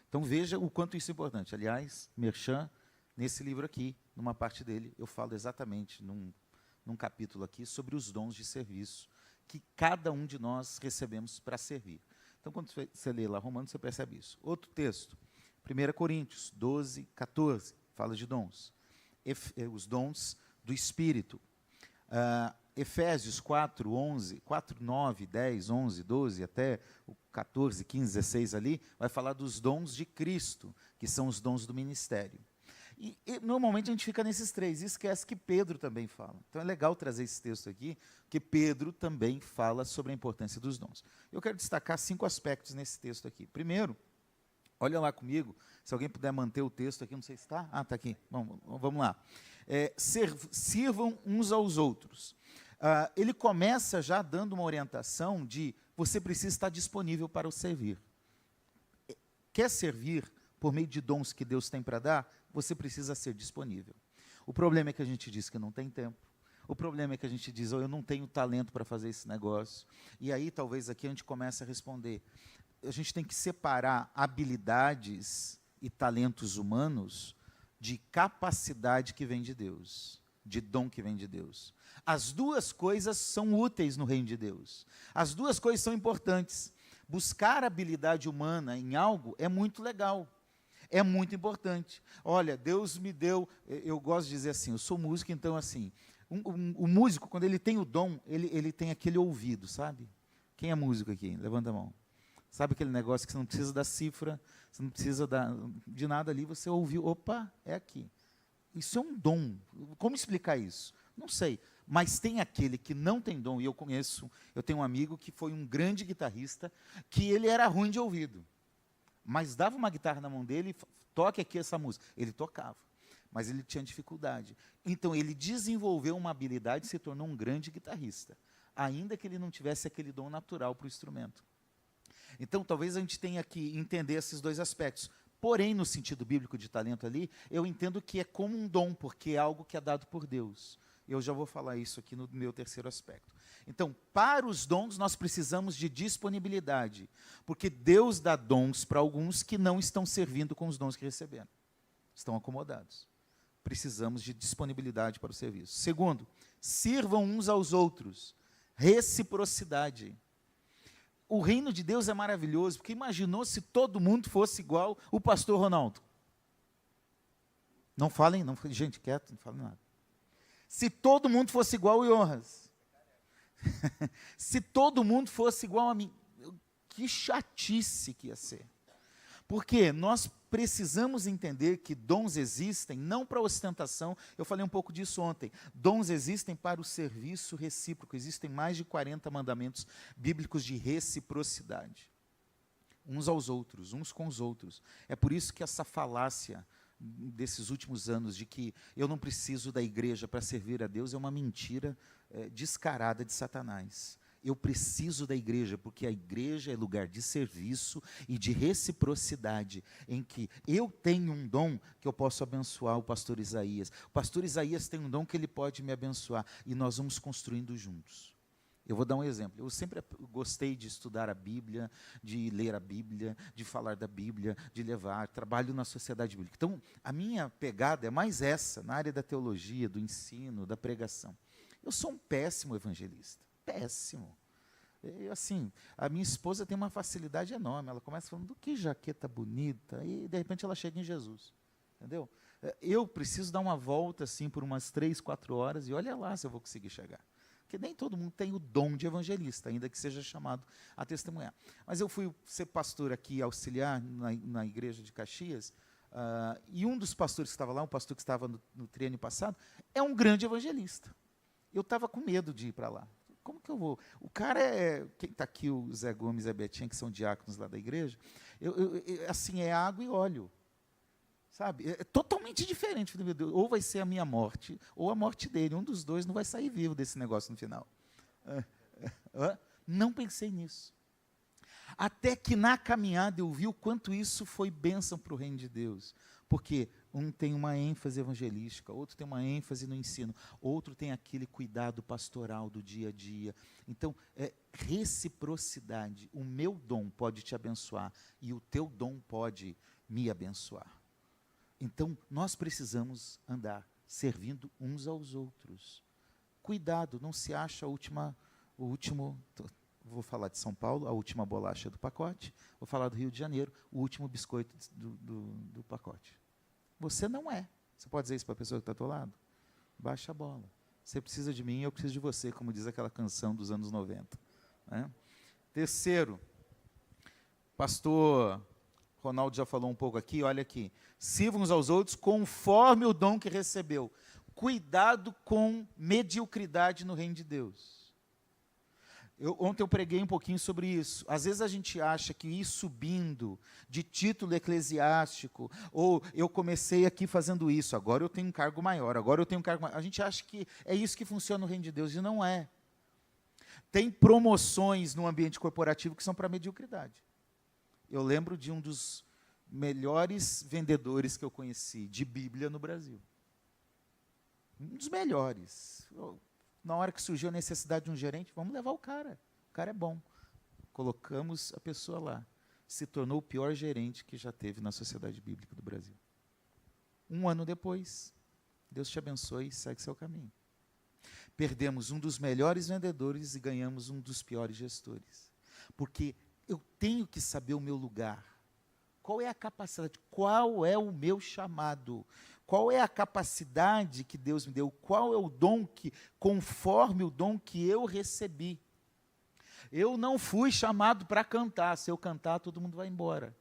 Então veja o quanto isso é importante. Aliás, Merchan, nesse livro aqui, numa parte dele, eu falo exatamente, num capítulo aqui, sobre os dons de serviço, que cada um de nós recebemos para servir. Então, quando você lê lá Romanos, você percebe isso. Outro texto, 1 Coríntios 12, 14, fala de dons. Os dons do Espírito. Efésios 4, 11, 4, 9, 10, 11, 12, até o 14, 15, 16 ali, vai falar dos dons de Cristo, que são os dons do ministério. E normalmente a gente fica nesses 3 e esquece que Pedro também fala. Então é legal trazer esse texto aqui, porque Pedro também fala sobre a importância dos dons. Eu quero destacar 5 aspectos nesse texto aqui. Primeiro, olha lá comigo, se alguém puder manter o texto aqui, não sei se está. Está aqui. Vamos lá. Sirvam uns aos outros. Ele começa já dando uma orientação de você precisa estar disponível para o servir. Quer servir por meio de dons que Deus tem para dar? Você precisa ser disponível. O problema é que a gente diz que não tem tempo. O problema é que a gente diz, eu não tenho talento para fazer esse negócio. E aí, talvez, aqui a gente comece a responder. A gente tem que separar habilidades e talentos humanos de capacidade que vem de Deus, de dom que vem de Deus. As duas coisas são úteis no reino de Deus. As duas coisas são importantes. buscar habilidade humana em algo é muito legal, é muito importante. Olha, Deus me deu, eu gosto de dizer assim, eu sou músico, então assim, o músico, quando ele tem o dom, ele tem aquele ouvido, sabe? Quem é músico aqui? Levanta a mão. Sabe aquele negócio que você não precisa da cifra, você não precisa de nada ali, você ouviu, opa, é aqui. Isso é um dom. Como explicar isso? Não sei. Mas tem aquele que não tem dom, e eu conheço, eu tenho um amigo que foi um grande guitarrista, que ele era ruim de ouvido. Mas dava uma guitarra na mão dele, toque aqui essa música. Ele tocava, mas ele tinha dificuldade. Então ele desenvolveu uma habilidade e se tornou um grande guitarrista, ainda que ele não tivesse aquele dom natural para o instrumento. Então talvez a gente tenha que entender esses dois aspectos. Porém, no sentido bíblico de talento ali, eu entendo que é como um dom, porque é algo que é dado por Deus. Eu já vou falar isso aqui no meu terceiro aspecto. Então, para os dons, nós precisamos de disponibilidade, porque Deus dá dons para alguns que não estão servindo com os dons que receberam. Estão acomodados. Precisamos de disponibilidade para o serviço. Segundo, sirvam uns aos outros. Reciprocidade. O reino de Deus é maravilhoso, porque imaginou se todo mundo fosse igual o pastor Ronaldo. Não falem, não, gente, quieto, não falem nada. Se todo mundo fosse igual o Jonas, se todo mundo fosse igual a mim, que chatice que ia ser. Porque nós precisamos entender que dons existem não para ostentação, eu falei um pouco disso ontem, dons existem para o serviço recíproco, existem mais de 40 mandamentos bíblicos de reciprocidade, uns aos outros, uns com os outros. É por isso que essa falácia desses últimos anos de que eu não preciso da igreja para servir a Deus é uma mentira descarada de Satanás. Eu preciso da igreja, porque a igreja é lugar de serviço e de reciprocidade, em que eu tenho um dom que eu posso abençoar o pastor Isaías. O pastor Isaías tem um dom que ele pode me abençoar, e nós vamos construindo juntos. Eu vou dar um exemplo. Eu sempre gostei de estudar a Bíblia, de ler a Bíblia, de falar da Bíblia, de levar. Trabalho na sociedade bíblica. Então, a minha pegada é mais essa, na área da teologia, do ensino, da pregação. Eu sou um péssimo evangelista. Péssimo. Assim, a minha esposa tem uma facilidade enorme. Ela começa falando, que jaqueta bonita, e de repente ela chega em Jesus. Entendeu? Eu preciso dar uma volta assim por umas 3, 4 horas e olha lá se eu vou conseguir chegar. Porque nem todo mundo tem o dom de evangelista, ainda que seja chamado a testemunhar. Mas eu fui ser pastor aqui, auxiliar na igreja de Caxias, e um dos pastores que estava lá, um pastor que estava no triênio passado, é um grande evangelista. Eu estava com medo de ir para lá. Como que eu vou? O cara quem está aqui, o Zé Gomes e a Betinha, que são diáconos lá da igreja, assim, é água e óleo. Sabe? É totalmente diferente. Meu Deus, ou vai ser a minha morte, ou a morte dele. Um dos dois não vai sair vivo desse negócio no final. Não pensei nisso. Até que na caminhada eu vi o quanto isso foi bênção para o reino de Deus. Porque um tem uma ênfase evangelística, outro tem uma ênfase no ensino, outro tem aquele cuidado pastoral do dia a dia. Então, reciprocidade. O meu dom pode te abençoar e o teu dom pode me abençoar. Então, nós precisamos andar servindo uns aos outros. Cuidado, não se acha vou falar de São Paulo, a última bolacha do pacote, vou falar do Rio de Janeiro, o último biscoito do pacote. Você não é. Você pode dizer isso para a pessoa que está ao teu lado? Baixa a bola. Você precisa de mim, eu preciso de você, como diz aquela canção dos anos 90. Né? Terceiro, pastor Ronaldo já falou um pouco aqui, olha aqui. Sirvam uns aos outros conforme o dom que recebeu. Cuidado com mediocridade no reino de Deus. Ontem eu preguei um pouquinho sobre isso. Às vezes a gente acha que ir subindo de título eclesiástico, ou eu comecei aqui fazendo isso, agora eu tenho um cargo maior, agora eu tenho um cargo maior. A gente acha que é isso que funciona no reino de Deus, e não é. Tem promoções no ambiente corporativo que são para mediocridade. Eu lembro de um dos melhores vendedores que eu conheci de Bíblia no Brasil. Um dos melhores. Na hora que surgiu a necessidade de um gerente, vamos levar o cara é bom. Colocamos a pessoa lá. Se tornou o pior gerente que já teve na Sociedade Bíblica do Brasil. 1 ano depois, Deus te abençoe e segue seu caminho. Perdemos um dos melhores vendedores e ganhamos um dos piores gestores. Porque eu tenho que saber o meu lugar. Qual é a capacidade? Qual é o meu chamado? Qual é a capacidade que Deus me deu? Qual é o dom que, conforme o dom que eu recebi? Eu não fui chamado para cantar. Se eu cantar, todo mundo vai embora.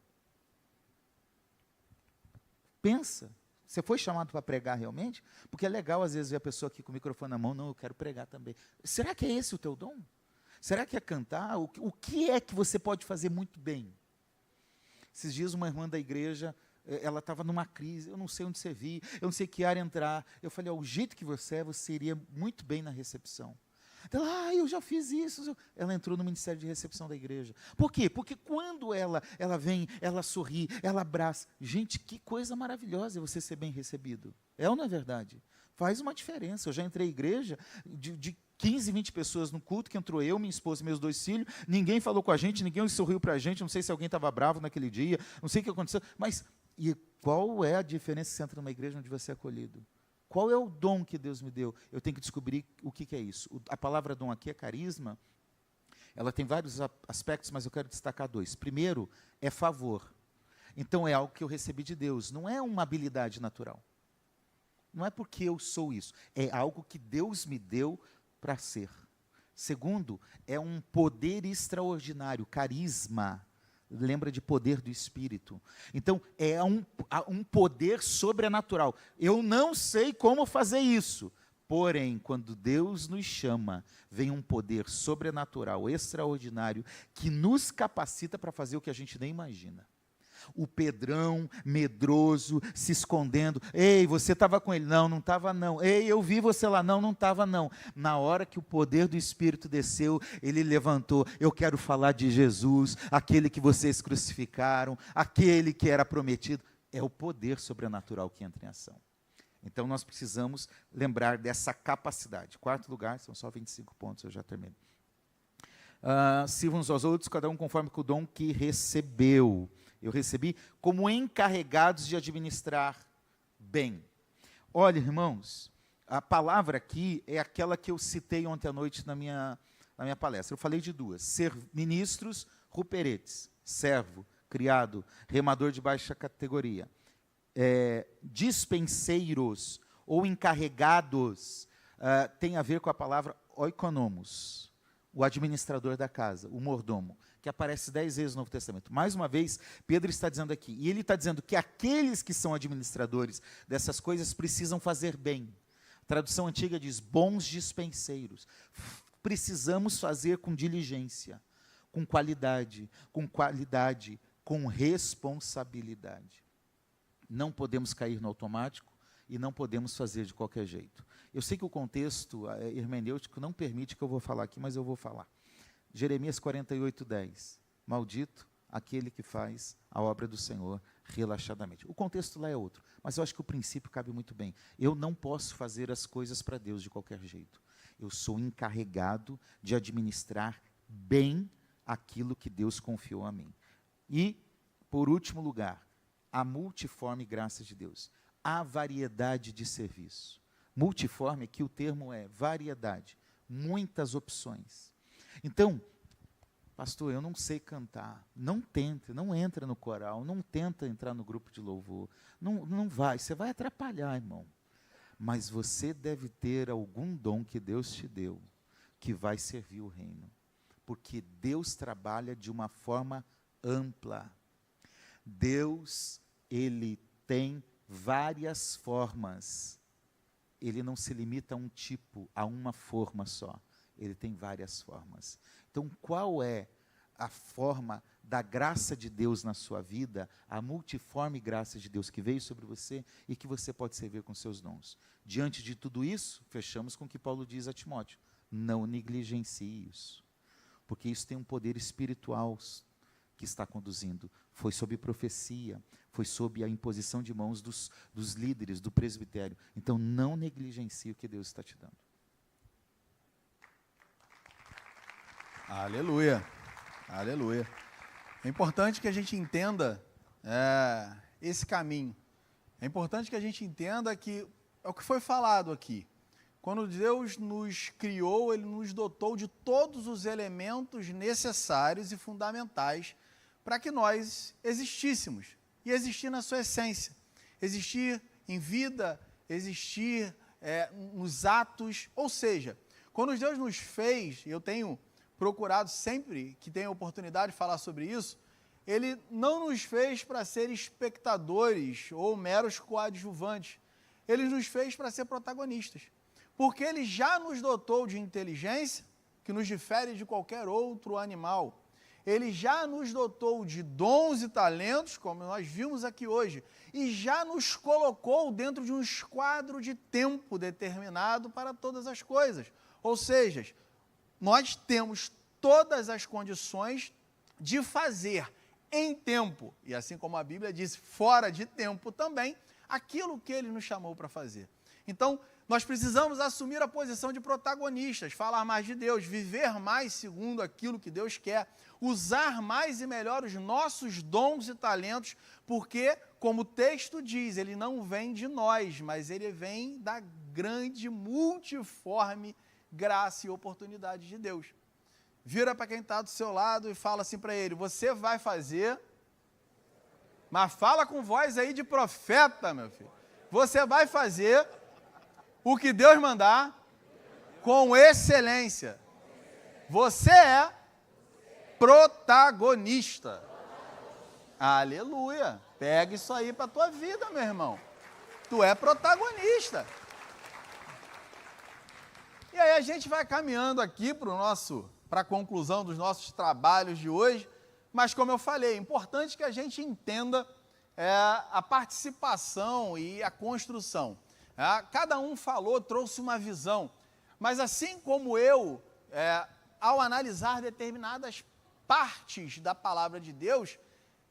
Pensa. Você foi chamado para pregar realmente? Porque é legal, às vezes, ver a pessoa aqui com o microfone na mão. Não, eu quero pregar também. Será que é esse o teu dom? Será que é cantar? O que é que você pode fazer muito bem? Esses dias, uma irmã da igreja, ela estava numa crise. Eu não sei onde servir, eu não sei que área entrar. Eu falei, o jeito que você iria muito bem na recepção. Ela, eu já fiz isso. Ela entrou no ministério de recepção da igreja. Por quê? Porque quando ela vem, ela sorri, ela abraça. Gente, que coisa maravilhosa é você ser bem recebido. É ou não é verdade? Faz uma diferença. Eu já entrei em igreja de 15, 20 pessoas no culto, que entrou eu, minha esposa e meus 2 filhos. Ninguém falou com a gente, ninguém sorriu para a gente. Não sei se alguém estava bravo naquele dia, não sei o que aconteceu. Mas e qual é a diferença se você entra numa igreja onde você é acolhido? Qual é o dom que Deus me deu? Eu tenho que descobrir o que é isso. A palavra dom aqui é carisma. Ela tem vários aspectos, mas eu quero destacar 2. Primeiro, é favor. Então, é algo que eu recebi de Deus. Não é uma habilidade natural. Não é porque eu sou isso. É algo que Deus me deu para ser. Segundo, é um poder extraordinário, carisma. Lembra de poder do Espírito. Então, é um poder sobrenatural. Eu não sei como fazer isso. Porém, quando Deus nos chama, vem um poder sobrenatural, extraordinário, que nos capacita para fazer o que a gente nem imagina. O Pedrão, medroso, se escondendo. Ei, você estava com ele? Não, não estava não. Ei, eu vi você lá. Não, não estava não. Na hora que o poder do Espírito desceu, ele levantou. Eu quero falar de Jesus, aquele que vocês crucificaram, aquele que era prometido. É o poder sobrenatural que entra em ação. Então, nós precisamos lembrar dessa capacidade. 4º lugar, são só 25 pontos, eu já termino. Sirvam uns aos outros, cada um conforme com o dom que recebeu. Eu recebi como encarregados de administrar bem. Olha, irmãos, a palavra aqui é aquela que eu citei ontem à noite na minha palestra. Eu falei de 2. Ser ministros, ruperetes, servo, criado, remador de baixa categoria. Dispenseiros ou encarregados tem a ver com a palavra oikonomos, o administrador da casa, o mordomo, que aparece 10 vezes no Novo Testamento. Mais uma vez, Pedro está dizendo aqui, e ele está dizendo que aqueles que são administradores dessas coisas precisam fazer bem. A tradução antiga diz, bons dispenseiros. Precisamos fazer com diligência, com qualidade, com responsabilidade. Não podemos cair no automático e não podemos fazer de qualquer jeito. Eu sei que o contexto hermenêutico não permite que eu vou falar aqui, mas eu vou falar. Jeremias 48:10. Maldito aquele que faz a obra do Senhor relaxadamente. O contexto lá é outro, mas eu acho que o princípio cabe muito bem. Eu não posso fazer as coisas para Deus de qualquer jeito. Eu sou encarregado de administrar bem aquilo que Deus confiou a mim. E, por último lugar, a multiforme graça de Deus. A variedade de serviço. Multiforme, aqui o termo é variedade, muitas opções. Então, pastor, eu não sei cantar. Não tenta, não entra no coral, não tenta entrar no grupo de louvor. Não vai, você vai atrapalhar, irmão. Mas você deve ter algum dom que Deus te deu, que vai servir o reino. Porque Deus trabalha de uma forma ampla. Deus, ele tem várias formas. Ele não se limita a um tipo, a uma forma só. Ele tem várias formas. Então, qual é a forma da graça de Deus na sua vida, a multiforme graça de Deus que veio sobre você e que você pode servir com seus dons? Diante de tudo isso, fechamos com o que Paulo diz a Timóteo. Não negligencie isso. Porque isso tem um poder espiritual que está conduzindo. Foi sob profecia, foi sob a imposição de mãos dos líderes, do presbitério. Então, não negligencie o que Deus está te dando. Aleluia, aleluia. É importante que a gente entenda esse caminho. É importante que a gente entenda que é o que foi falado aqui. quando Deus nos criou, Ele nos dotou de todos os elementos necessários e fundamentais para que nós existíssemos. E existir na sua essência. Existir em vida, existir nos atos. Ou seja, quando Deus nos fez, eu tenho procurado sempre que tenho oportunidade de falar sobre isso, Ele não nos fez para ser espectadores ou meros coadjuvantes. Ele nos fez para ser protagonistas. Porque Ele já nos dotou de inteligência, que nos difere de qualquer outro animal. Ele já nos dotou de dons e talentos, como nós vimos aqui hoje, e já nos colocou dentro de um esquadro de tempo determinado para todas as coisas. Ou seja, nós temos todas as condições de fazer em tempo, e assim como a Bíblia diz, fora de tempo também, aquilo que Ele nos chamou para fazer. Então, nós precisamos assumir a posição de protagonistas, falar mais de Deus, viver mais segundo aquilo que Deus quer, usar mais e melhor os nossos dons e talentos, porque, como o texto diz, ele não vem de nós, mas ele vem da grande, multiforme graça e oportunidade de Deus. Vira para quem está do seu lado e fala assim para ele, você vai fazer, mas fala com voz aí de profeta, meu filho. Você vai fazer o que Deus mandar com excelência. Você é protagonista. Aleluia. Pega isso aí para a tua vida, meu irmão. Tu é protagonista. E aí a gente vai caminhando aqui para a conclusão dos nossos trabalhos de hoje, mas como eu falei, é importante que a gente entenda a participação e a construção. Cada um falou, trouxe uma visão, mas assim como eu, ao analisar determinadas partes da palavra de Deus,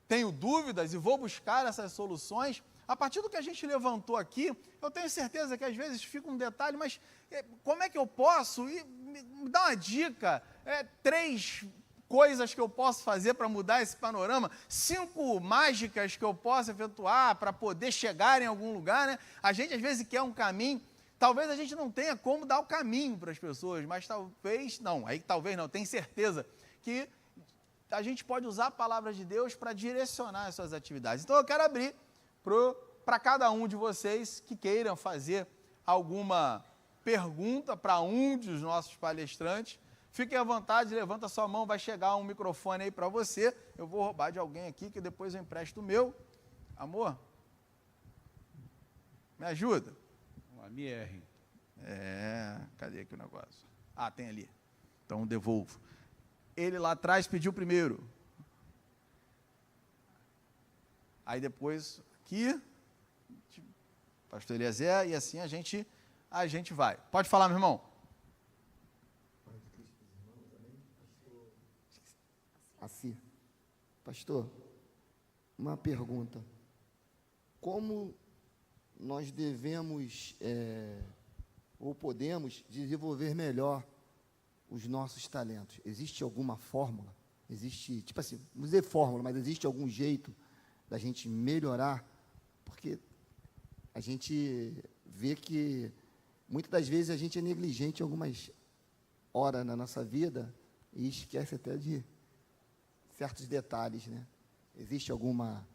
tenho dúvidas e vou buscar essas soluções, a partir do que a gente levantou aqui, eu tenho certeza que às vezes fica um detalhe, mas como é que eu posso? Me dá uma dica, 3 coisas que eu posso fazer para mudar esse panorama, 5 mágicas que eu posso efetuar para poder chegar em algum lugar, né? A gente às vezes quer um caminho, talvez a gente não tenha como dar o caminho para as pessoas, mas talvez não, tenho certeza que a gente pode usar a palavra de Deus para direcionar as suas atividades. Então eu quero abrir para cada um de vocês que queiram fazer alguma pergunta para um dos nossos palestrantes. Fiquem à vontade, levanta sua mão, vai chegar um microfone aí para você. Eu vou roubar de alguém aqui, que depois eu empresto o meu. Amor, me ajuda? Um MR. Cadê aqui o negócio? Tem ali. Então devolvo. Ele lá atrás pediu primeiro. Aí depois aqui, pastor Eliezer, e assim a gente vai. Pode falar, meu irmão. Assim, pastor, uma pergunta. Como nós devemos ou podemos desenvolver melhor os nossos talentos? Existe alguma fórmula? Existe, tipo assim, não dizer fórmula, mas existe algum jeito da gente melhorar? Porque a gente vê que muitas das vezes a gente é negligente em algumas horas na nossa vida e esquece até de certos detalhes, né? Existe alguma,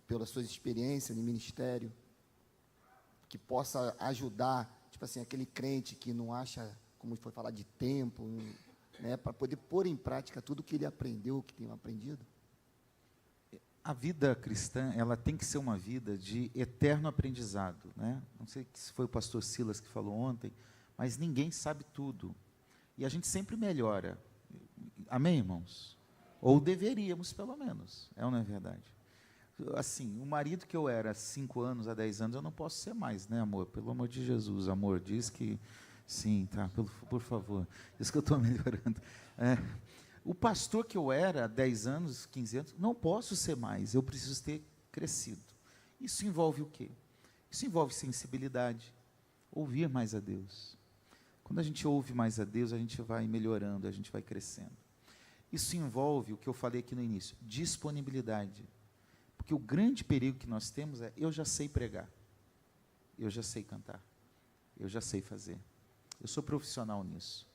pelas suas experiências no ministério, que possa ajudar, tipo assim, aquele crente que não acha, como foi falar, de tempo, né, para poder pôr em prática tudo que ele aprendeu, que tem aprendido? A vida cristã, ela tem que ser uma vida de eterno aprendizado, né? Não sei se foi o pastor Silas que falou ontem, mas ninguém sabe tudo. E a gente sempre melhora. Amém, irmãos? Ou deveríamos, pelo menos. Ou não é verdade? Assim, o marido que eu era há 5 anos, há 10 anos, eu não posso ser mais, né, amor? Pelo amor de Jesus, amor, diz que sim, tá, por favor. Diz que eu estou melhorando. O pastor que eu era há 10 anos, 15 anos, não posso ser mais, eu preciso ter crescido. Isso envolve o quê? Isso envolve sensibilidade, ouvir mais a Deus. Quando a gente ouve mais a Deus, a gente vai melhorando, a gente vai crescendo. Isso envolve o que eu falei aqui no início, disponibilidade. Porque o grande perigo que nós temos é, eu já sei pregar, eu já sei cantar, eu já sei fazer. Eu sou profissional nisso.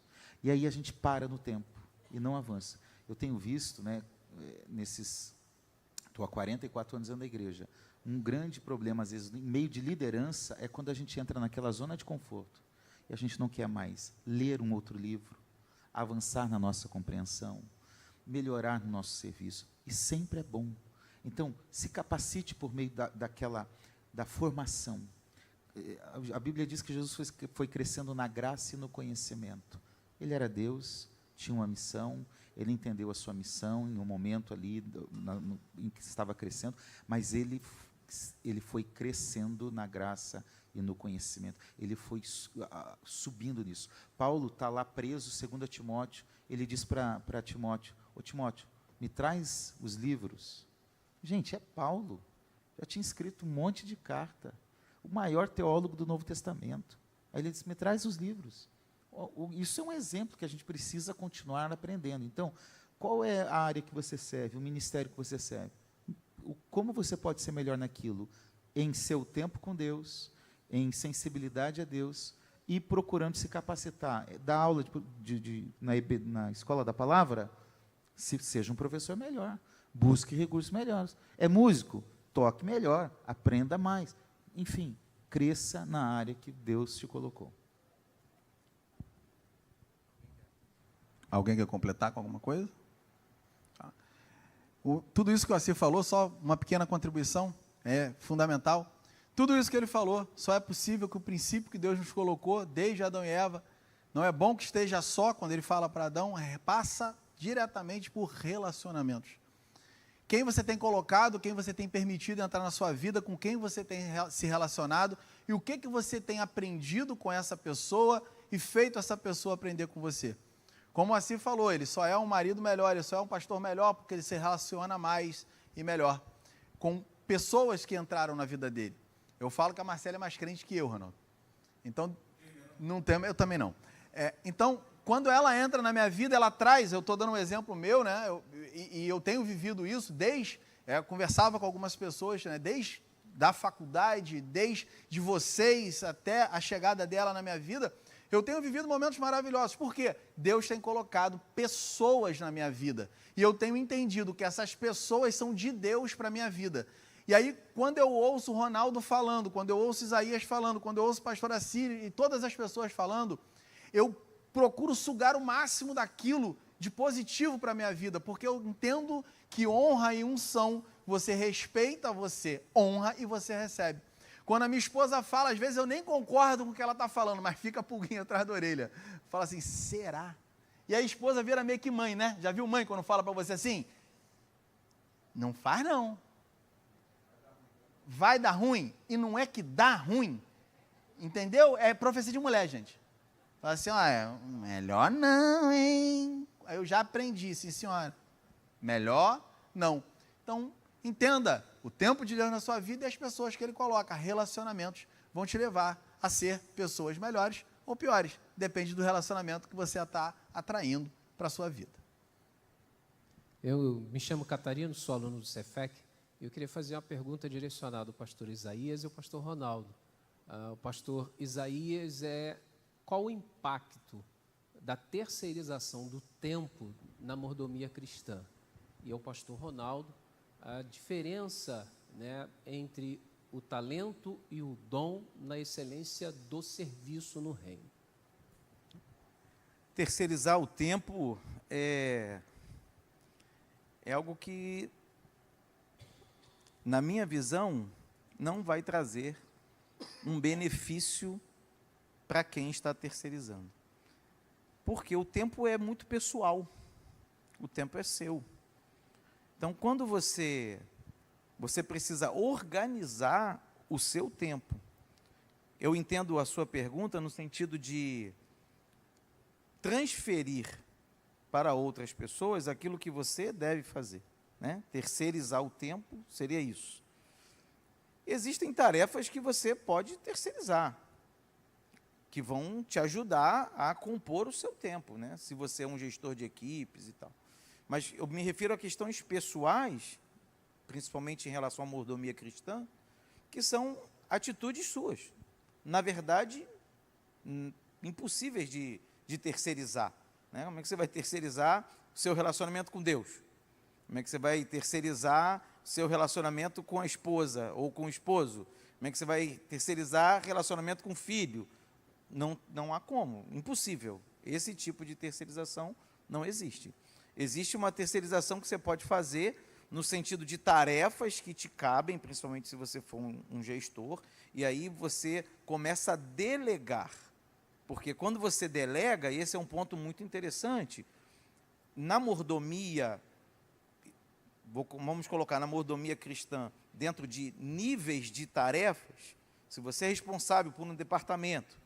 E aí a gente para no tempo e não avança. Eu tenho visto, né, estou há 44 anos dentro da igreja, um grande problema, às vezes, em meio de liderança, é quando a gente entra naquela zona de conforto e a gente não quer mais ler um outro livro, avançar na nossa compreensão, melhorar no nosso serviço. E sempre é bom. Então, se capacite por meio da formação. A Bíblia diz que Jesus foi crescendo na graça e no conhecimento. Ele era Deus, tinha uma missão, ele entendeu a sua missão em um momento ali em que estava crescendo, mas ele foi crescendo na graça e no conhecimento. Ele foi subindo nisso. Paulo está lá preso, 2 Timóteo, ele diz para Timóteo, ô Timóteo, me traz os livros. Gente, é Paulo, já tinha escrito um monte de carta, o maior teólogo do Novo Testamento. Aí ele diz, me traz os livros. Isso é um exemplo que a gente precisa continuar aprendendo. Então, qual é a área que você serve, o ministério que você serve? Como você pode ser melhor naquilo? Em seu tempo com Deus, em sensibilidade a Deus e procurando se capacitar. Dar aula na escola da palavra, seja um professor melhor, busque recursos melhores. É músico? Toque melhor, aprenda mais. Enfim, cresça na área que Deus te colocou. Alguém quer completar com alguma coisa? Tá. Tudo isso que o Assir falou, só uma pequena contribuição, é fundamental. Tudo isso que ele falou, só é possível que o princípio que Deus nos colocou, desde Adão e Eva, não é bom que esteja só, quando ele fala para Adão, passa diretamente por relacionamentos. Quem você tem colocado, quem você tem permitido entrar na sua vida, com quem você tem se relacionado, e o que você tem aprendido com essa pessoa e feito essa pessoa aprender com você. Como o Assir falou, ele só é um marido melhor, ele só é um pastor melhor, porque ele se relaciona mais e melhor com pessoas que entraram na vida dele. Eu falo que a Marcela é mais crente que eu, Ronaldo. Então, não tem, eu também não. Então, quando ela entra na minha vida, ela traz, eu estou dando um exemplo meu, né? Eu tenho vivido isso conversava com algumas pessoas, né? Desde da faculdade, desde vocês até a chegada dela na minha vida, eu tenho vivido momentos maravilhosos. Por quê? Deus tem colocado pessoas na minha vida. E eu tenho entendido que essas pessoas são de Deus para a minha vida. E aí, quando eu ouço o Ronaldo falando, quando eu ouço Isaías falando, quando eu ouço o pastor Assir e todas as pessoas falando, eu procuro sugar o máximo daquilo de positivo para a minha vida, porque eu entendo que honra e unção, você respeita, você honra e você recebe. Quando a minha esposa fala, às vezes eu nem concordo com o que ela está falando, mas fica a pulguinha atrás da orelha. Fala assim, será? E a esposa vira meio que mãe, né? Já viu mãe quando fala para você assim? Não faz não. Vai dar ruim. E não é que dá ruim. Entendeu? É profecia de mulher, gente. Fala assim, melhor não, hein? Aí eu já aprendi, sim senhora. Melhor não. Então, entenda, o tempo de Deus na sua vida e as pessoas que Ele coloca, relacionamentos, vão te levar a ser pessoas melhores ou piores. Depende do relacionamento que você está atraindo para a sua vida. Eu me chamo Catarino, sou aluno do Cefec, e eu queria fazer uma pergunta direcionada ao pastor Isaías e ao pastor Ronaldo. O pastor Isaías qual o impacto da terceirização do tempo na mordomia cristã? E ao pastor Ronaldo, a diferença, né, entre o talento e o dom na excelência do serviço no reino. Terceirizar o tempo é algo que, na minha visão, não vai trazer um benefício para quem está terceirizando. Porque o tempo é muito pessoal, o tempo é seu. Então, quando você precisa organizar o seu tempo, eu entendo a sua pergunta no sentido de transferir para outras pessoas aquilo que você deve fazer, né? Terceirizar o tempo seria isso. Existem tarefas que você pode terceirizar, que vão te ajudar a compor o seu tempo, né? Se você é um gestor de equipes e tal. Mas eu me refiro a questões pessoais, principalmente em relação à mordomia cristã, que são atitudes suas. Na verdade, impossíveis de terceirizar. Né? Como é que você vai terceirizar o seu relacionamento com Deus? Como é que você vai terceirizar o seu relacionamento com a esposa ou com o esposo? Como é que você vai terceirizar relacionamento com o filho? Não há como, impossível. Esse tipo de terceirização não existe. Existe uma terceirização que você pode fazer no sentido de tarefas que te cabem, principalmente se você for um gestor, e aí você começa a delegar. Porque quando você delega, e esse é um ponto muito interessante, na mordomia, vamos colocar na mordomia cristã, dentro de níveis de tarefas, se você é responsável por um departamento,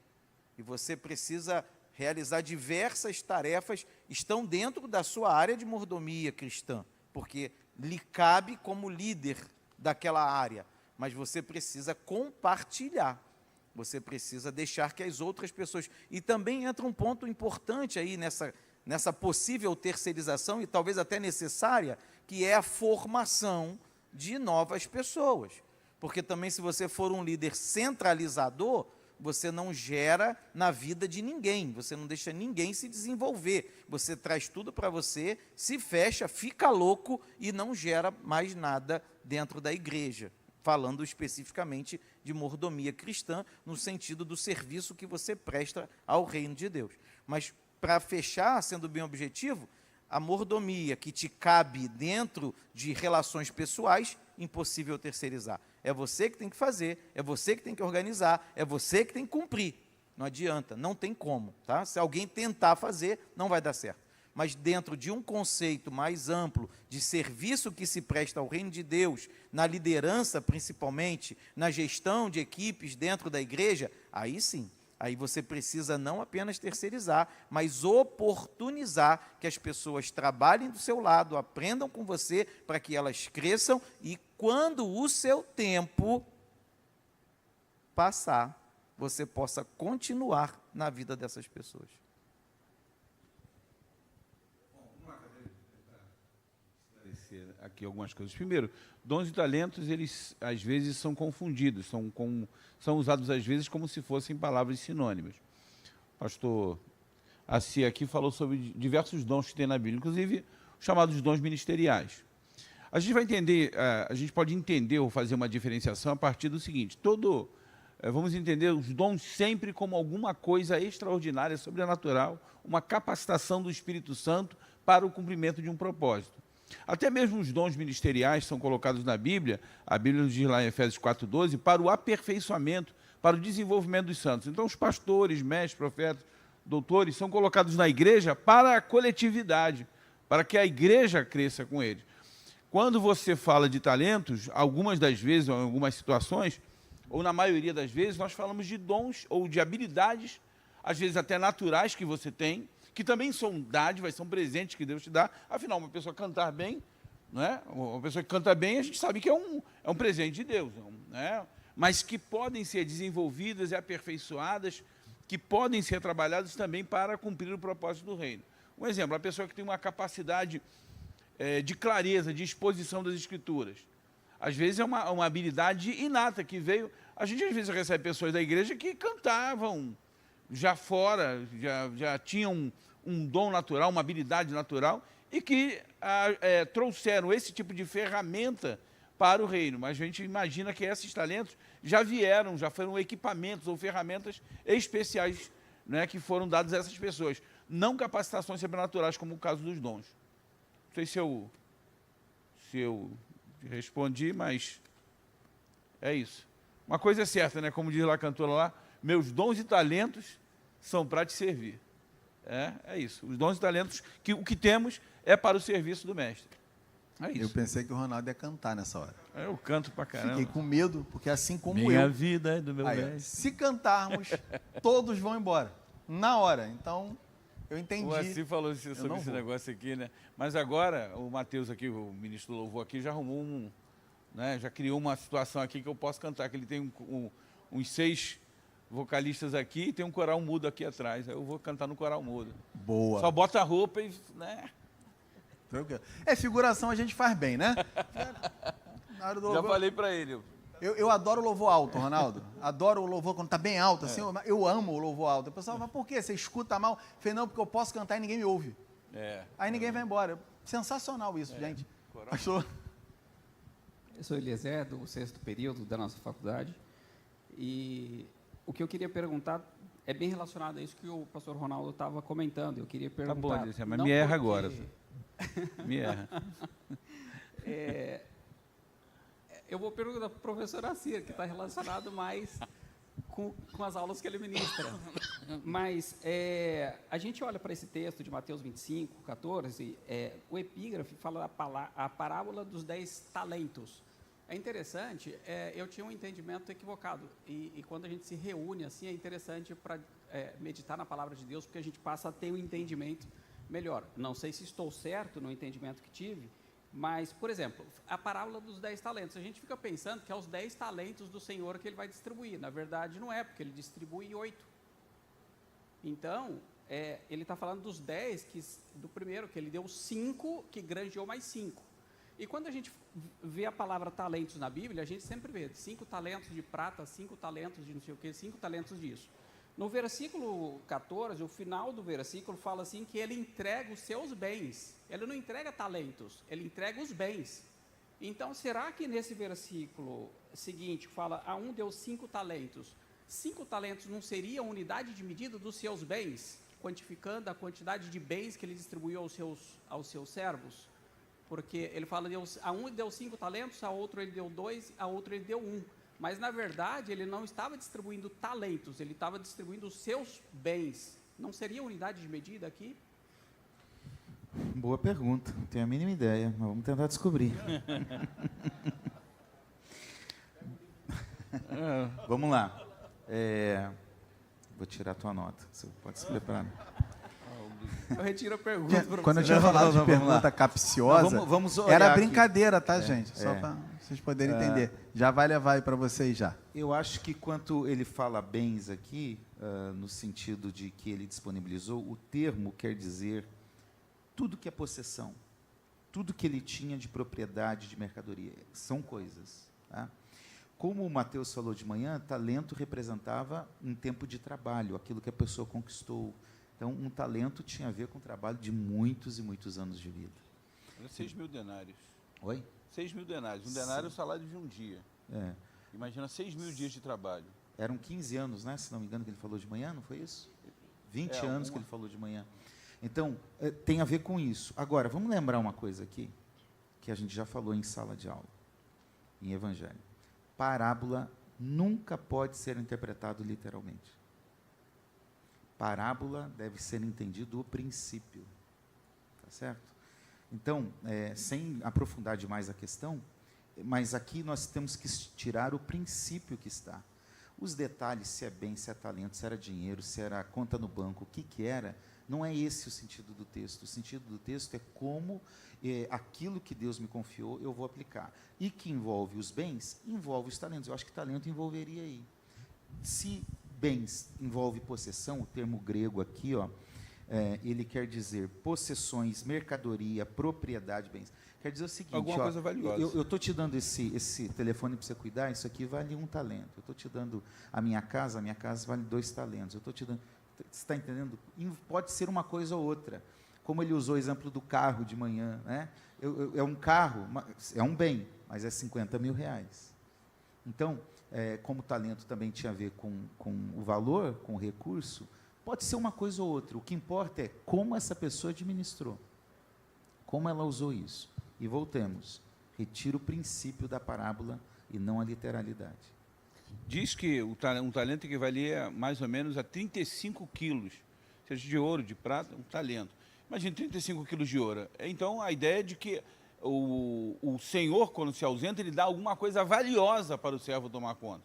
e você precisa realizar diversas tarefas, estão dentro da sua área de mordomia cristã, porque lhe cabe como líder daquela área, mas você precisa compartilhar, você precisa deixar que as outras pessoas... E também entra um ponto importante aí nessa possível terceirização, e talvez até necessária, que é a formação de novas pessoas. Porque também, se você for um líder centralizador, você não gera na vida de ninguém, você não deixa ninguém se desenvolver, você traz tudo para você, se fecha, fica louco e não gera mais nada dentro da igreja, falando especificamente de mordomia cristã, no sentido do serviço que você presta ao reino de Deus. Mas, para fechar, sendo bem objetivo, a mordomia que te cabe dentro de relações pessoais, impossível terceirizar. É você que tem que fazer, é você que tem que organizar, é você que tem que cumprir. Não adianta, não tem como. Tá? Se alguém tentar fazer, não vai dar certo. Mas dentro de um conceito mais amplo de serviço que se presta ao reino de Deus, na liderança principalmente, na gestão de equipes dentro da igreja, aí sim. Aí você precisa não apenas terceirizar, mas oportunizar que as pessoas trabalhem do seu lado, aprendam com você, para que elas cresçam e quando o seu tempo passar, você possa continuar na vida dessas pessoas. Aqui algumas coisas. Primeiro, dons e talentos, eles às vezes são confundidos, são usados às vezes como se fossem palavras sinônimas. O pastor Assi aqui falou sobre diversos dons que tem na Bíblia, inclusive os chamados dons ministeriais. A gente vai entender, a gente pode entender ou fazer uma diferenciação a partir do seguinte: vamos entender os dons sempre como alguma coisa extraordinária, sobrenatural, uma capacitação do Espírito Santo para o cumprimento de um propósito. Até mesmo os dons ministeriais são colocados na Bíblia, a Bíblia nos diz lá em Efésios 4,12, para o aperfeiçoamento, para o desenvolvimento dos santos. Então, os pastores, mestres, profetas, doutores, são colocados na igreja para a coletividade, para que a igreja cresça com eles. Quando você fala de talentos, algumas das vezes, ou em algumas situações, ou na maioria das vezes, nós falamos de dons ou de habilidades, às vezes até naturais que você tem, que também são dádivas, são presentes que Deus te dá. Afinal, uma pessoa cantar bem, não é? Uma pessoa que canta bem, a gente sabe que é um presente de Deus, né? Mas que podem ser desenvolvidas e aperfeiçoadas, que podem ser trabalhadas também para cumprir o propósito do reino. Um exemplo, a pessoa que tem uma capacidade de clareza, de exposição das Escrituras. Às vezes é uma habilidade inata que veio... A gente às vezes recebe pessoas da igreja que cantavam já fora, já tinham um dom natural, uma habilidade natural, e que trouxeram esse tipo de ferramenta para o reino. Mas a gente imagina que esses talentos já foram equipamentos ou ferramentas especiais, né, que foram dados a essas pessoas. Não capacitações sobrenaturais, como o caso dos dons. Não sei se eu respondi, mas é isso. Uma coisa é certa, né? Como diz lá a cantora lá, meus dons e talentos são para te servir. É isso. Os dons e talentos, o que temos é para o serviço do mestre. É isso. Eu pensei que o Ronaldo ia cantar nessa hora. Eu canto pra caramba. Fiquei com medo, porque assim como Minha vida é do meu mestre. Se cantarmos, todos vão embora. Na hora. Então, eu entendi. O Assi falou sobre esse negócio aqui, né? Mas agora, o Matheus aqui, o ministro do Louvor aqui, já arrumou já criou uma situação aqui que eu posso cantar, que ele tem uns 6 vocalistas aqui e tem um coral mudo aqui atrás. Aí eu vou cantar no coral mudo. Boa. Só bota a roupa e... né? Figuração a gente faz bem, né? Na hora do Já falei para ele. Eu adoro o louvor alto, Ronaldo. Adoro o louvor quando está bem alto, assim. Eu amo o louvor alto. O pessoal fala, mas por quê? Você escuta mal? Eu falei, não, porque eu posso cantar e ninguém me ouve. Aí ninguém vai embora. Sensacional isso, gente. Pastor. Eu sou Eliezer, do 6º período da nossa faculdade. E o que eu queria perguntar é bem relacionado a isso que o pastor Ronaldo estava comentando. Eu queria perguntar... Tá bom, Eliezer, mas não me erra porque- agora. Me erra. Eu vou perguntar para o professor Assir, que está relacionado mais com as aulas que ele ministra. Mas a gente olha para esse texto de Mateus 25, 14, o epígrafe fala a parábola dos 10 talentos. É interessante, eu tinha um entendimento equivocado, e quando a gente se reúne assim, é interessante para meditar na palavra de Deus, porque a gente passa a ter um entendimento melhor. Não sei se estou certo no entendimento que tive, mas, por exemplo, a parábola dos 10 talentos, a gente fica pensando que é os 10 talentos do Senhor que ele vai distribuir. Na verdade, não é, porque ele distribui 8. Então, ele está falando dos 10, do primeiro, que ele deu 5, que granjeou mais 5. E quando a gente vê a palavra talentos na Bíblia, a gente sempre vê 5 talentos de prata, 5 talentos de não sei o quê, 5 talentos disso. No versículo 14, o final do versículo fala assim que ele entrega os seus bens. Ele não entrega talentos, ele entrega os bens. Então, será que nesse versículo seguinte fala, a um deu 5 talentos? 5 talentos não seria a unidade de medida dos seus bens, quantificando a quantidade de bens que ele distribuiu aos seus servos? Porque ele fala, a um deu 5 talentos, a outro ele deu 2, a outro ele deu 1. Mas, na verdade, ele não estava distribuindo talentos, ele estava distribuindo os seus bens. Não seria unidade de medida aqui? Boa pergunta, não tenho a mínima ideia, mas vamos tentar descobrir. Vamos lá. Vou tirar a tua nota, você pode se preparar. Eu retiro a pergunta para Quando eu você. tinha falado de vamos lá. pergunta capciosa, Não, vamos olhar era aqui. brincadeira, tá, gente? Só para vocês poderem entender. Já vai levar aí para vocês já. Eu acho que quando ele fala bens aqui, no sentido de que ele disponibilizou, o termo quer dizer tudo que é possessão, tudo que ele tinha de propriedade, de mercadoria, são coisas. Tá? Como o Mateus falou de manhã, talento representava um tempo de trabalho, aquilo que a pessoa conquistou. Então, um talento tinha a ver com o trabalho de muitos e muitos anos de vida. Era 6 mil denários. Oi? 6 mil denários. Um denário é o salário de um dia. Imagina 6 mil dias de trabalho. Eram 15 anos, né? Se não me engano, que ele falou de manhã, não foi isso? 20 anos que ele falou de manhã. Então, tem a ver com isso. Agora, vamos lembrar uma coisa aqui, que a gente já falou em sala de aula, em evangelho. Parábola nunca pode ser interpretado literalmente. Parábola deve ser entendido o princípio. Tá certo? Então, sem aprofundar demais a questão, mas aqui nós temos que tirar o princípio que está. Os detalhes, se é bem, se é talento, se era dinheiro, se era conta no banco, o que era, não é esse o sentido do texto. O sentido do texto é como aquilo que Deus me confiou eu vou aplicar. E que envolve os bens, envolve os talentos. Eu acho que talento envolveria aí. Se bens envolve possessão, o termo grego aqui, ele quer dizer possessões, mercadoria, propriedade, bens. Quer dizer o seguinte, alguma coisa valiosa. Eu estou te dando esse telefone para você cuidar, isso aqui vale 1 talento. Eu estou te dando a minha casa vale 2 talentos. Eu estou te dando, você está entendendo? Pode ser uma coisa ou outra. Como ele usou o exemplo do carro de manhã, né? É um carro, é um bem, mas é 50 mil reais. Então, como o talento também tinha a ver com o valor, com o recurso, pode ser uma coisa ou outra. O que importa é como essa pessoa administrou, como ela usou isso. E voltemos, retira o princípio da parábola e não a literalidade. Diz que um talento equivalia mais ou menos a 35 quilos, seja de ouro, de prata, um talento. Imagina 35 quilos de ouro. Então, a ideia é de que o senhor, quando se ausenta, ele dá alguma coisa valiosa para o servo tomar conta.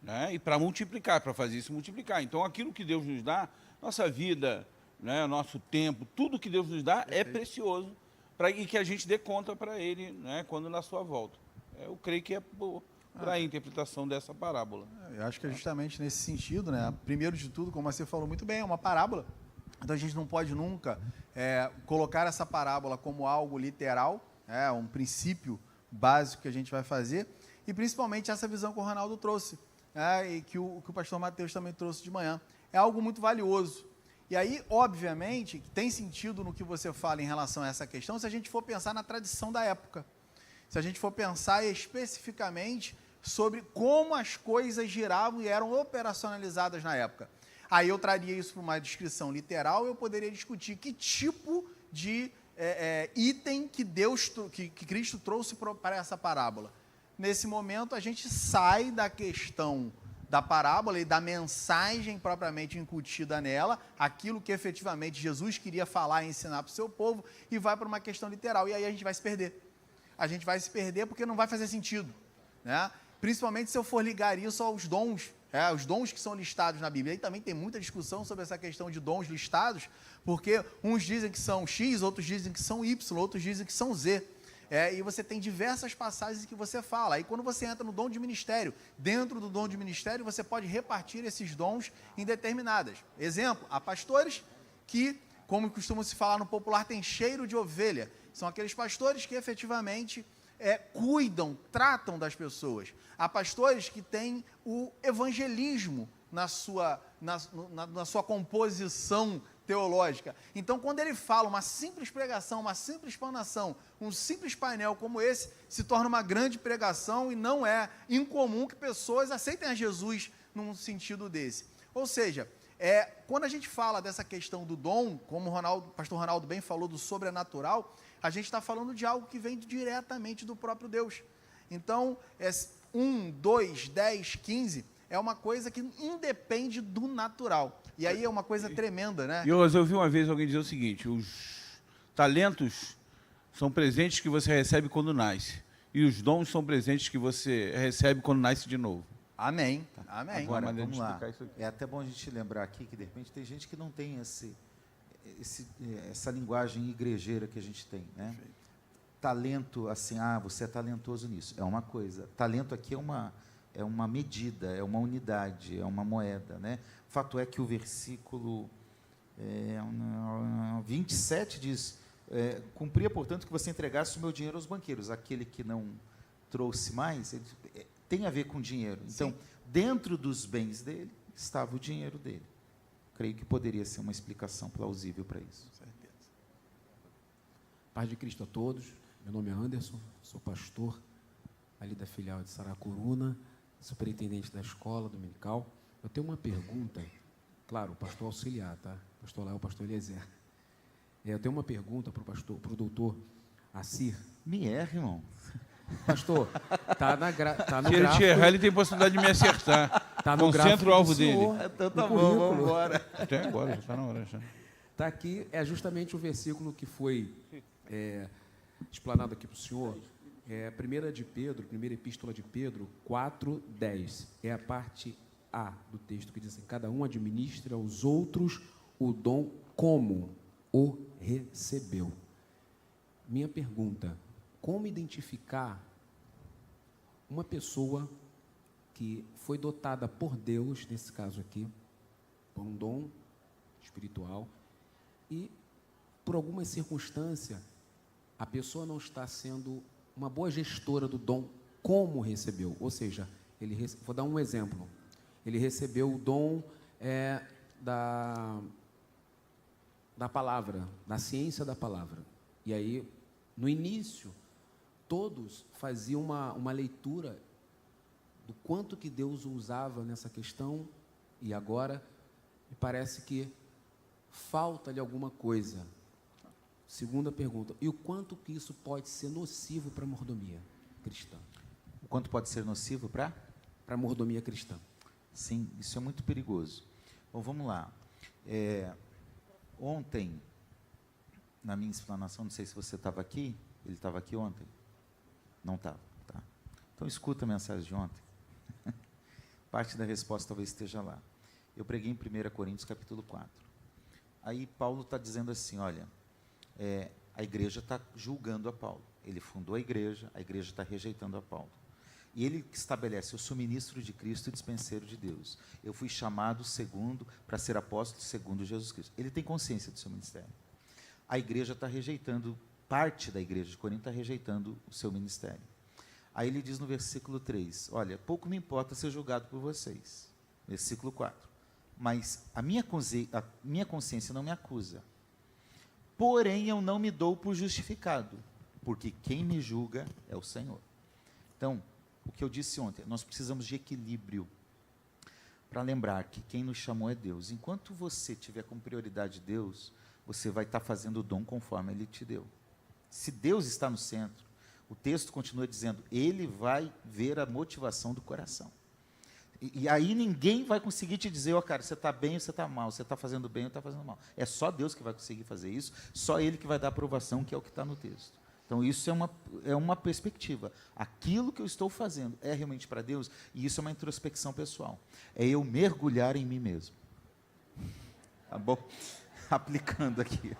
Né? E para multiplicar, para fazer isso multiplicar. Então, aquilo que Deus nos dá, nossa vida, né, nosso tempo, tudo que Deus nos dá é precioso e que a gente dê conta para Ele, né, quando na sua volta. Eu creio que é por aí a interpretação dessa parábola. Eu acho que é justamente nesse sentido, né? Primeiro de tudo, como você falou muito bem, é uma parábola. Então a gente não pode nunca colocar essa parábola como algo literal, um princípio básico que a gente vai fazer. e principalmente essa visão que o Ronaldo trouxe, né, e que o pastor Mateus também trouxe de manhã. É algo muito valioso. E aí, obviamente, tem sentido no que você fala em relação a essa questão, se a gente for pensar na tradição da época. Se a gente for pensar especificamente sobre como as coisas giravam e eram operacionalizadas na época. Aí eu traria isso para uma descrição literal, eu poderia discutir que tipo de item que Cristo trouxe para essa parábola. Nesse momento, a gente sai da questão da parábola e da mensagem propriamente incutida nela, aquilo que efetivamente Jesus queria falar e ensinar para o seu povo, e vai para uma questão literal. E aí a gente vai se perder. A gente vai se perder porque não vai fazer sentido, né? Principalmente se eu for ligar isso aos dons, os dons que são listados na Bíblia. Aí também tem muita discussão sobre essa questão de dons listados, porque uns dizem que são X, outros dizem que são Y, outros dizem que são Z. E você tem diversas passagens que você fala. Aí quando você entra no dom de ministério, dentro do dom de ministério, você pode repartir esses dons em determinadas. Exemplo, há pastores que, como costuma se falar no popular, tem cheiro de ovelha. São aqueles pastores que efetivamente cuidam, tratam das pessoas. Há pastores que têm o evangelismo na sua composição teológica. Então, quando ele fala uma simples pregação, uma simples explanação, um simples painel como esse, se torna uma grande pregação e não é incomum que pessoas aceitem a Jesus num sentido desse. Ou seja, quando a gente fala dessa questão do dom, como o pastor Ronaldo bem falou do sobrenatural, a gente está falando de algo que vem diretamente do próprio Deus. Então, 1, 2, 10, 15 é uma coisa que independe do natural. E aí é uma coisa tremenda, né? Eu ouvi uma vez alguém dizer o seguinte: os talentos são presentes que você recebe quando nasce, e os dons são presentes que você recebe quando nasce de novo. Amém. Amém. Agora, Uma maneira de vamos lá. explicar isso aqui. É até bom a gente lembrar aqui que, de repente, tem gente que não tem essa linguagem igrejeira que a gente tem, né? Talento, assim, você é talentoso nisso, é uma coisa. Talento aqui é uma medida, é uma unidade, é uma moeda, né? Fato é que o versículo 27 diz: cumpria, portanto, que você entregasse o meu dinheiro aos banqueiros. Aquele que não trouxe mais, tem a ver com dinheiro. Então, Sim. dentro dos bens dele, estava o dinheiro dele. Creio que poderia ser uma explicação plausível para isso. Paz de Cristo a todos. Meu nome é Anderson, sou pastor ali da filial de Saracuruna, superintendente da escola dominical. Eu tenho uma pergunta, claro, pastor auxiliar, tá? Pastor lá é o pastor Eliezer. Eu tenho uma pergunta para o doutor Assir. Me erra, irmão. Pastor, tá no Se ele te gráfico, errar, ele tem possibilidade de me acertar. tá no gráfico Concentra o alvo do dele. senhor, Então no tá bom, currículo. vamos embora. Até agora, já está na hora. Já. Está aqui, é justamente o versículo que foi explanado aqui para o senhor. Primeira Epístola de Pedro 4:10. É a parte A do texto que diz assim: cada um administra aos outros o dom como o recebeu. Minha pergunta: como identificar uma pessoa que foi dotada por Deus, nesse caso aqui, por um dom espiritual, e por alguma circunstância a pessoa não está sendo uma boa gestora do dom como recebeu? Ou seja, vou dar um exemplo. Ele recebeu o dom da palavra, da ciência da palavra. E aí, no início, todos faziam uma leitura do quanto que Deus o usava nessa questão, e agora me parece que falta-lhe alguma coisa. Segunda pergunta: e o quanto que isso pode ser nocivo para a mordomia cristã? O quanto pode ser nocivo para? Para a mordomia cristã. Sim, isso é muito perigoso. Bom, vamos lá. Ontem, na minha explanação, não sei se você estava aqui, ele estava aqui ontem? Não estava, tá? Então escuta a mensagem de ontem. Parte da resposta talvez esteja lá. Eu preguei em 1 Coríntios capítulo 4. Aí Paulo está dizendo assim, olha, a igreja está julgando a Paulo. Ele fundou a igreja está rejeitando a Paulo. E ele estabelece: eu sou ministro de Cristo e dispenseiro de Deus. Eu fui chamado para ser apóstolo segundo Jesus Cristo. Ele tem consciência do seu ministério. A igreja está rejeitando, parte da igreja de Corinto está rejeitando o seu ministério. Aí ele diz no versículo 3, olha, pouco me importa ser julgado por vocês. Versículo 4, mas a minha consciência não me acusa. Porém, eu não me dou por justificado, porque quem me julga é o Senhor. Então, o que eu disse ontem, nós precisamos de equilíbrio para lembrar que quem nos chamou é Deus. Enquanto você tiver como prioridade Deus, você vai estar fazendo o dom conforme Ele te deu. Se Deus está no centro, o texto continua dizendo, Ele vai ver a motivação do coração. E aí ninguém vai conseguir te dizer, ó cara, você está bem ou você está mal, você está fazendo bem ou está fazendo mal. É só Deus que vai conseguir fazer isso, só Ele que vai dar aprovação, que é o que está no texto. Então isso é uma perspectiva. Aquilo que eu estou fazendo é realmente para Deus, e isso é uma introspecção pessoal. É eu mergulhar em mim mesmo. Tá bom? Aplicando aqui.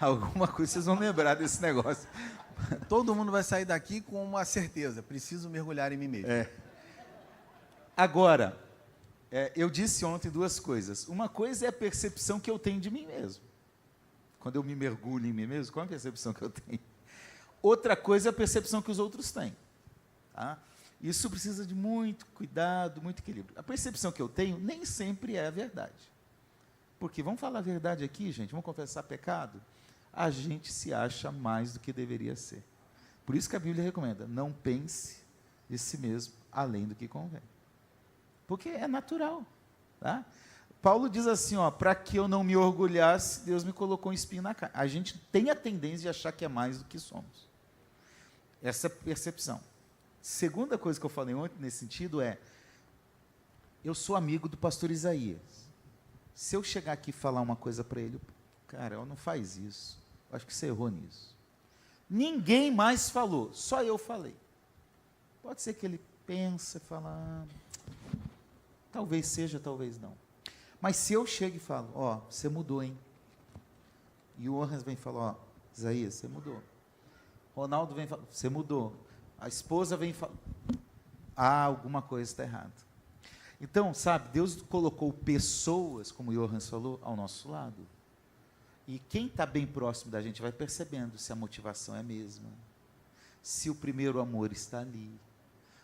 Alguma coisa vocês vão lembrar desse negócio. Todo mundo vai sair daqui com uma certeza, preciso mergulhar em mim mesmo. Agora, eu disse ontem duas coisas. Uma coisa é a percepção que eu tenho de mim mesmo. Quando eu me mergulho em mim mesmo, qual é a percepção que eu tenho? Outra coisa é a percepção que os outros têm. Tá? Isso precisa de muito cuidado, muito equilíbrio. A percepção que eu tenho nem sempre é a verdade. Porque, vamos falar a verdade aqui, gente, vamos confessar pecado? A gente se acha mais do que deveria ser. Por isso que a Bíblia recomenda, não pense de si mesmo além do que convém. Porque é natural. Tá? Paulo diz assim, para que eu não me orgulhasse, Deus me colocou um espinho na carne. A gente tem a tendência de achar que é mais do que somos. Essa percepção. Segunda coisa que eu falei ontem nesse sentido é, eu sou amigo do pastor Isaías. Se eu chegar aqui e falar uma coisa para ele, cara, não faz isso. Eu acho que você errou nisso. Ninguém mais falou, só eu falei. Pode ser que ele pense, fala, talvez seja, talvez não. Mas se eu chego e falo, você mudou, hein? E o Orras vem e fala, Isaías, você mudou. Ronaldo vem e fala, você mudou. A esposa vem e fala, alguma coisa está errada. Então, sabe, Deus colocou pessoas, como o Johannes falou, ao nosso lado. E quem está bem próximo da gente vai percebendo se a motivação é a mesma, se o primeiro amor está ali,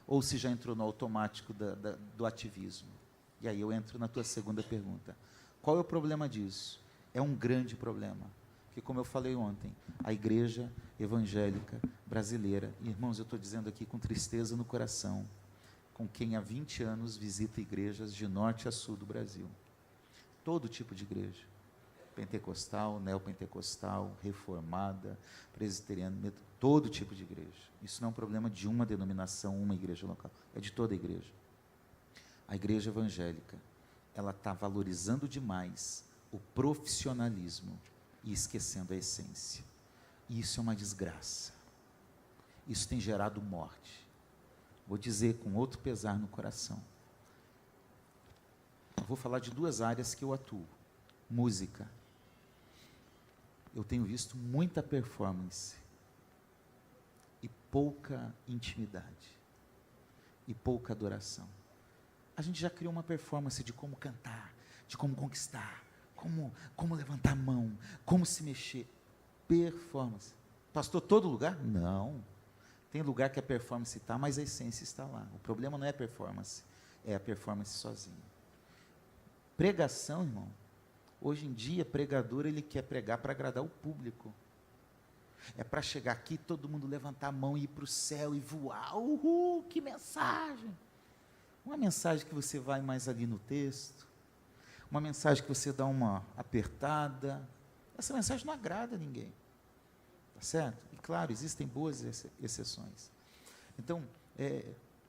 ou se já entrou no automático do ativismo. E aí eu entro na tua segunda pergunta. Qual é o problema disso? É um grande problema. Porque, como eu falei ontem, a igreja evangélica brasileira, irmãos, eu estou dizendo aqui com tristeza no coração, com quem há 20 anos visita igrejas de norte a sul do Brasil. Todo tipo de igreja. Pentecostal, neopentecostal, reformada, presbiteriana, todo tipo de igreja. Isso não é um problema de uma denominação, uma igreja local. É de toda a igreja. A igreja evangélica, ela está valorizando demais o profissionalismo e esquecendo a essência. E isso é uma desgraça. Isso tem gerado morte. Vou dizer com outro pesar no coração. Eu vou falar de duas áreas que eu atuo. Música. Eu tenho visto muita performance e pouca intimidade e pouca adoração. A gente já criou uma performance de como cantar, de como conquistar, como levantar a mão, como se mexer. Performance. Pastor, todo lugar? Não. Tem lugar que a performance está, mas a essência está lá. O problema não é a performance, é a performance sozinho. Pregação, irmão. Hoje em dia, pregador, ele quer pregar para agradar o público. É para chegar aqui, todo mundo levantar a mão e ir para o céu e voar. Uhul, que mensagem! Uma mensagem que você vai mais ali no texto, uma mensagem que você dá uma apertada. Essa mensagem não agrada a ninguém. Tá certo? E claro, existem boas exceções. Então,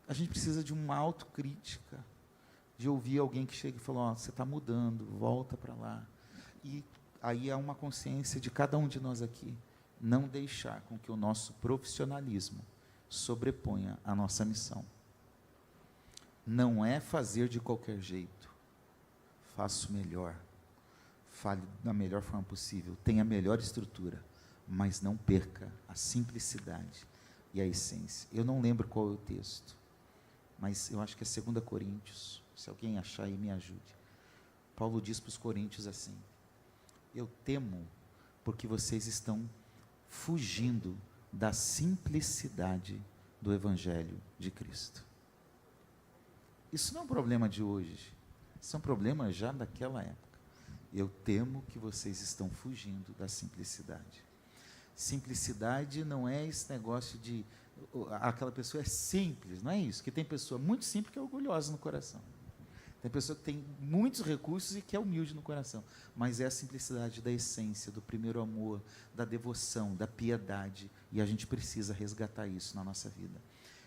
a gente precisa de uma autocrítica, de ouvir alguém que chega e fala, você está mudando, volta para lá. E aí há uma consciência de cada um de nós aqui, não deixar com que o nosso profissionalismo sobreponha a nossa missão. Não é fazer de qualquer jeito. Faça o melhor. Fale da melhor forma possível. Tenha a melhor estrutura. Mas não perca a simplicidade e a essência. Eu não lembro qual é o texto, mas eu acho que é 2 Coríntios. Se alguém achar aí, me ajude. Paulo diz para os coríntios assim, eu temo porque vocês estão fugindo da simplicidade do Evangelho de Cristo. Isso não é um problema de hoje, isso é um problema já daquela época. Eu temo que vocês estão fugindo da simplicidade. Simplicidade não é esse negócio de aquela pessoa é simples, não é isso. Que tem pessoa muito simples que é orgulhosa no coração. Tem pessoa que tem muitos recursos e que é humilde no coração. Mas é a simplicidade da essência, do primeiro amor, da devoção, da piedade. E a gente precisa resgatar isso na nossa vida.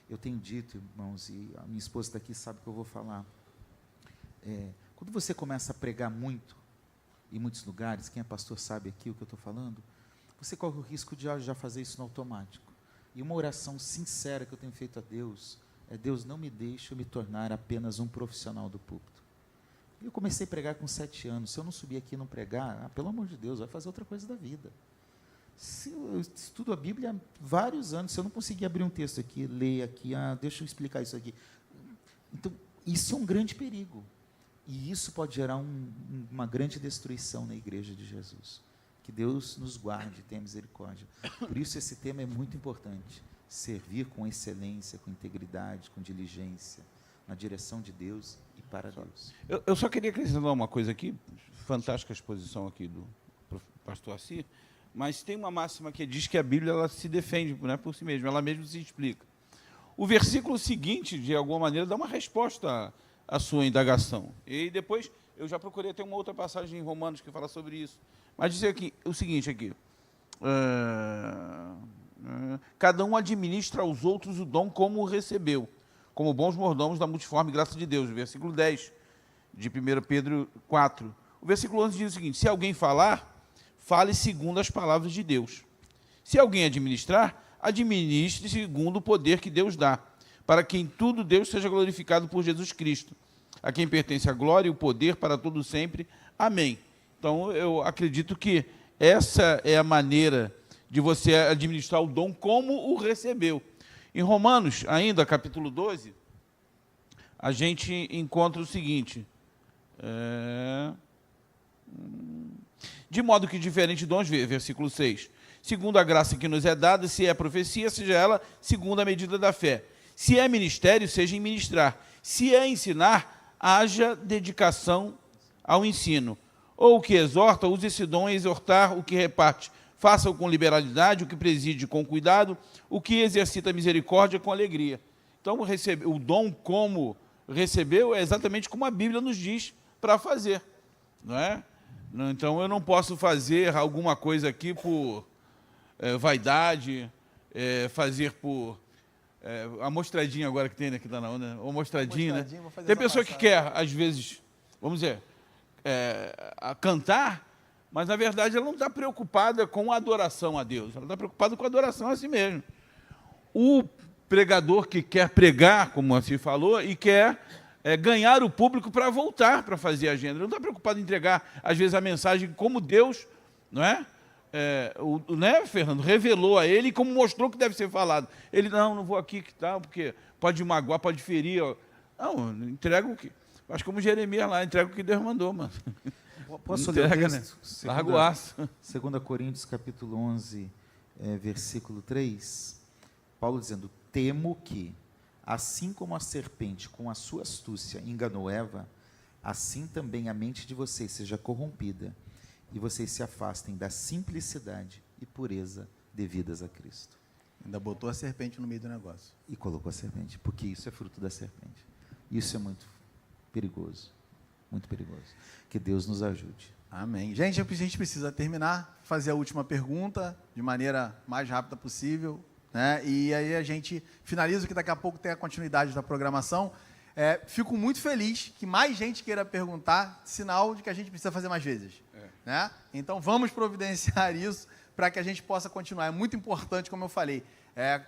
Eu tenho dito, irmãos, e a minha esposa está aqui, sabe o que eu vou falar. Quando você começa a pregar muito, em muitos lugares, quem é pastor sabe aqui o que eu estou falando, você corre o risco de já fazer isso no automático. E uma oração sincera que eu tenho feito a Deus é: Deus, não me deixe eu me tornar apenas um profissional do púlpito. Eu comecei a pregar com 7 anos. Se eu não subir aqui e não pregar, pelo amor de Deus, vai fazer outra coisa da vida. Se eu estudo a Bíblia há vários anos, se eu não conseguir abrir um texto aqui, ler aqui, deixa eu explicar isso aqui. Então, isso é um grande perigo. E isso pode gerar uma grande destruição na igreja de Jesus. Que Deus nos guarde, tenha misericórdia. Por isso esse tema é muito importante. Servir com excelência, com integridade, com diligência, na direção de Deus e para Deus. Eu só queria acrescentar uma coisa aqui, fantástica a exposição aqui do pastor Assi, mas tem uma máxima que diz que a Bíblia ela se defende, né, por si mesma, ela mesma se explica. O versículo seguinte, de alguma maneira, dá uma resposta à sua indagação. E depois, eu já procurei ter uma outra passagem em Romanos que fala sobre isso. Mas dizer aqui, o seguinte aqui, cada um administra aos outros o dom como o recebeu, como bons mordomos da multiforme graça de Deus. Versículo 10 de 1 Pedro 4. O versículo 11 diz o seguinte: se alguém falar, fale segundo as palavras de Deus. Se alguém administrar, administre segundo o poder que Deus dá, para que em tudo Deus seja glorificado por Jesus Cristo, a quem pertence a glória e o poder para todo sempre. Amém. Então, eu acredito que essa é a maneira de você administrar o dom como o recebeu. Em Romanos, ainda, capítulo 12, a gente encontra o seguinte: de modo que diferente dons, versículo 6, segundo a graça que nos é dada, se é profecia, seja ela segundo a medida da fé. Se é ministério, seja em ministrar. Se é ensinar, haja dedicação ao ensino. Ou o que exorta, use esse dom a exortar o que reparte. Faça-o com liberalidade, o que preside com cuidado, o que exercita misericórdia com alegria. Então, o dom como recebeu é exatamente como a Bíblia nos diz para fazer. Não é? Então, eu não posso fazer alguma coisa aqui por vaidade, fazer por... a mostradinha agora que tem aqui, tá na onda, ou mostradinha, né? Tem pessoa que quer, às vezes, vamos dizer, a cantar, mas, na verdade, ela não está preocupada com a adoração a Deus, ela está preocupada com a adoração a si mesmo. O pregador que quer pregar, como assim falou, e quer ganhar o público para voltar para fazer a agenda, ele não está preocupado em entregar, às vezes, a mensagem como Deus, não é? Né, Fernando, revelou a ele como mostrou que deve ser falado. Ele, não vou aqui que tal, porque pode magoar, pode ferir. Não, entrega o que... Acho como Jeremias lá, entrega o que Deus mandou, mano. Posso entrega, ler o texto? Né? Larga o aço. 2 Coríntios, capítulo 11, versículo 3. Paulo dizendo: temo que, assim como a serpente com a sua astúcia enganou Eva, assim também a mente de vocês seja corrompida e vocês se afastem da simplicidade e pureza devidas a Cristo. Ainda botou a serpente no meio do negócio. E colocou a serpente, porque isso é fruto da serpente. Isso é muito perigoso, muito perigoso. Que Deus nos ajude. Amém. Gente, a gente precisa terminar, fazer a última pergunta de maneira mais rápida possível, né? E aí a gente finaliza, que daqui a pouco tem a continuidade da programação. Fico muito feliz que mais gente queira perguntar, sinal de que a gente precisa fazer mais vezes. Né? Então, vamos providenciar isso para que a gente possa continuar. É muito importante, como eu falei.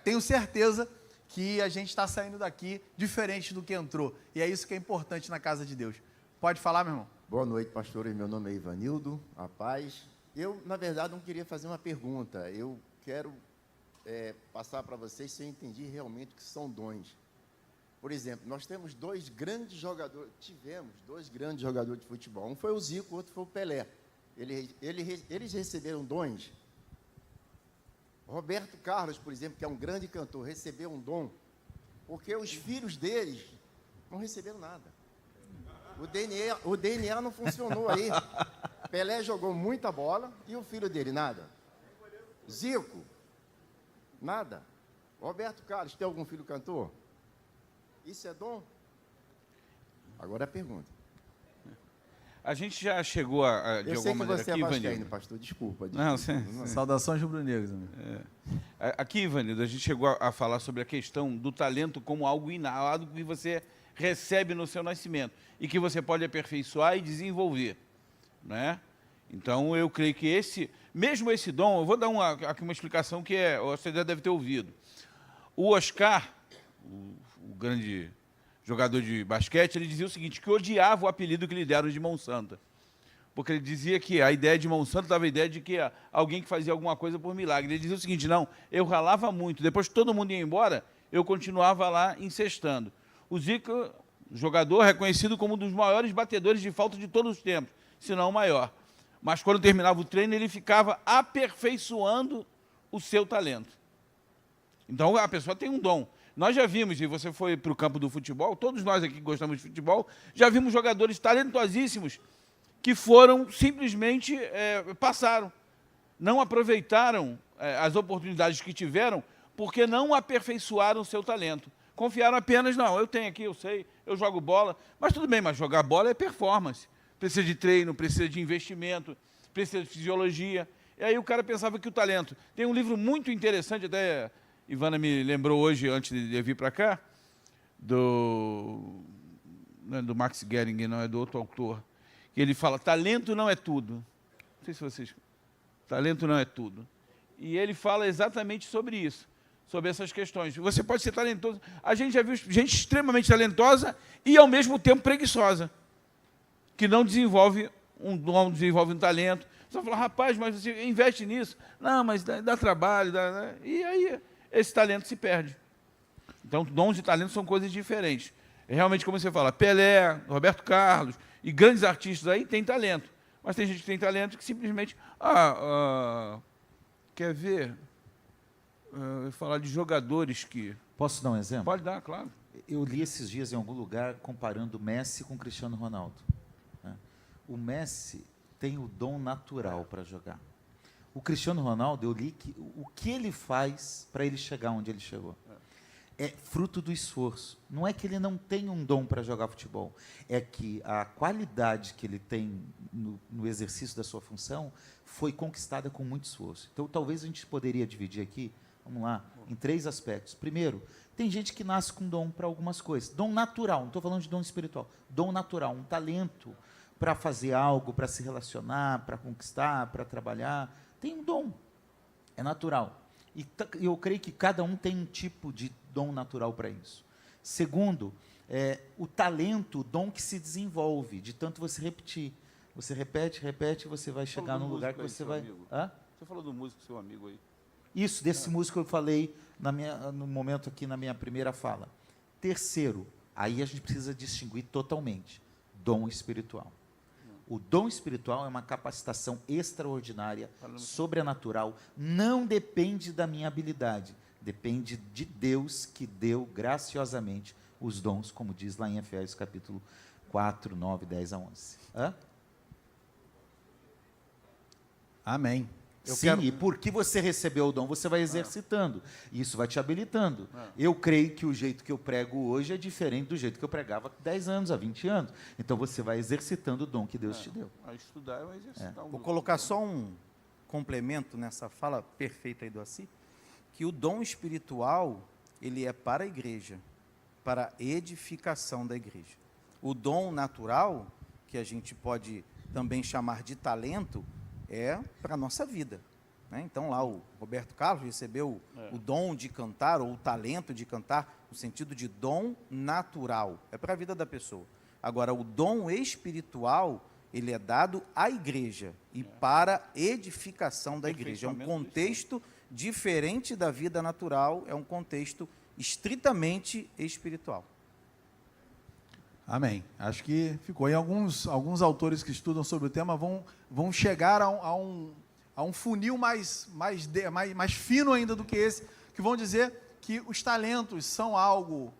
Tenho certeza que a gente está saindo daqui diferente do que entrou. E é isso que é importante na casa de Deus. Pode falar, meu irmão? Boa noite, pastores. Meu nome é Ivanildo, a paz. Eu, na verdade, não queria fazer uma pergunta. Eu quero passar para vocês se eu entendi realmente o que são dons. Por exemplo, nós temos tivemos dois grandes jogadores de futebol. Um foi o Zico, o outro foi o Pelé. Eles receberam dons. Roberto Carlos, por exemplo, que é um grande cantor, recebeu um dom. Porque os filhos deles não receberam nada. O DNA não funcionou aí. Pelé jogou muita bola e o filho dele, nada. Zico, nada. Roberto Carlos, tem algum filho cantor? Isso é dom? Agora a pergunta. A gente já chegou a de Eu sei alguma que maneira você é aqui, vascaíno, Ivanildo. pastor, desculpa. Não, sim. Saudações rubro-negras, amigo. Aqui, Ivanildo, a gente chegou a falar sobre a questão do talento como algo inato, algo que você recebe no seu nascimento e que você pode aperfeiçoar e desenvolver, né? Então, eu creio que mesmo esse dom, eu vou dar aqui uma explicação que você já deve ter ouvido. O Oscar, o grande jogador de basquete, ele dizia o seguinte, que odiava o apelido que lhe deram de Mão Santa. Porque ele dizia que a ideia de Mão Santa dava a ideia de que alguém que fazia alguma coisa por milagre. Ele dizia o seguinte, não, eu ralava muito, depois que todo mundo ia embora, eu continuava lá incestando. O Zico, jogador reconhecido como um dos maiores batedores de falta de todos os tempos, se não o maior. Mas quando terminava o treino, ele ficava aperfeiçoando o seu talento. Então, a pessoa tem um dom. Nós já vimos, e você foi para o campo do futebol, todos nós aqui que gostamos de futebol, já vimos jogadores talentosíssimos que foram, simplesmente, passaram. Não aproveitaram as oportunidades que tiveram porque não aperfeiçoaram o seu talento. Confiaram apenas, não, eu tenho aqui, eu sei, eu jogo bola. Mas tudo bem, mas jogar bola é performance. Precisa de treino, precisa de investimento, precisa de fisiologia. E aí o cara pensava que o talento... Tem um livro muito interessante, até Ivana me lembrou hoje, antes de eu vir para cá, não é do Max Gehring, não, é do outro autor, que ele fala, talento não é tudo. Não sei se vocês... Talento não é tudo. E ele fala exatamente sobre isso, sobre essas questões. Você pode ser talentoso. A gente já viu gente extremamente talentosa e, ao mesmo tempo, preguiçosa, que não desenvolve não desenvolve um talento. Você vai falar, rapaz, mas você investe nisso. Não, mas dá trabalho. E aí, esse talento se perde. Então, dons e talentos são coisas diferentes. Realmente, como você fala, Pelé, Roberto Carlos e grandes artistas aí têm talento. Mas tem gente que tem talento que simplesmente... quer ver? Falar de jogadores que... Posso dar um exemplo? Pode dar, claro. Eu li esses dias em algum lugar comparando Messi com Cristiano Ronaldo. Né? O Messi tem o dom natural para jogar. O Cristiano Ronaldo, eu li que o que ele faz para ele chegar onde ele chegou é fruto do esforço. Não é que ele não tem um dom para jogar futebol, é que a qualidade que ele tem no exercício da sua função foi conquistada com muito esforço. Então, talvez a gente poderia dividir aqui, vamos lá, em 3 aspectos. Primeiro, tem gente que nasce com dom para algumas coisas. Dom natural, não estou falando de dom espiritual. Dom natural, um talento para fazer algo, para se relacionar, para conquistar, para trabalhar. Tem um dom, é natural. E eu creio que cada um tem um tipo de dom natural para isso. Segundo, o talento, o dom que se desenvolve, de tanto você repetir. Você repete, repete, você vai chegar num lugar que você vai... Hã? Você falou do músico, seu amigo aí. Isso, desse músico eu falei no momento aqui na minha primeira fala. Terceiro, aí a gente precisa distinguir totalmente, dom espiritual. O dom espiritual é uma capacitação extraordinária, sobrenatural, não depende da minha habilidade, depende de Deus que deu graciosamente os dons, como diz lá em Efésios capítulo 4, 9, 10 a 11. Hã? Amém. Sim, e porque você recebeu o dom, você vai exercitando. Isso vai te habilitando. Eu creio que o jeito que eu prego hoje é diferente do jeito que eu pregava há 10 anos, há 20 anos. Então, você vai exercitando o dom que Deus te deu. A estudar é exercitar Vou colocar só um complemento nessa fala perfeita aí do Assi, que o dom espiritual, ele é para a igreja, para a edificação da igreja. O dom natural, que a gente pode também chamar de talento, é para a nossa vida. Né? Então, lá o Roberto Carlos recebeu o dom de cantar, ou o talento de cantar, no sentido de dom natural. É para a vida da pessoa. Agora, o dom espiritual, ele é dado à igreja e para edificação da igreja. É um contexto diferente da vida natural, é um contexto estritamente espiritual. Amém. Acho que ficou. E alguns autores que estudam sobre o tema vão chegar a um funil mais fino ainda do que esse, que vão dizer que os talentos são algo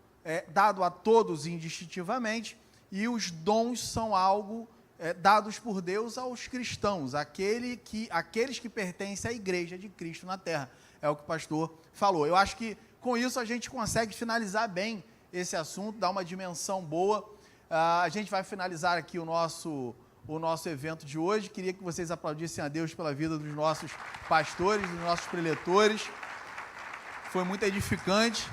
dado a todos indistintivamente, e os dons são algo dados por Deus aos cristãos, aqueles que pertencem à igreja de Cristo na terra. É o que o pastor falou. Eu acho que com isso a gente consegue finalizar bem esse assunto, dar uma dimensão boa. A gente vai finalizar aqui o nosso evento de hoje. Queria que vocês aplaudissem a Deus pela vida dos nossos pastores, dos nossos preletores. Foi muito edificante.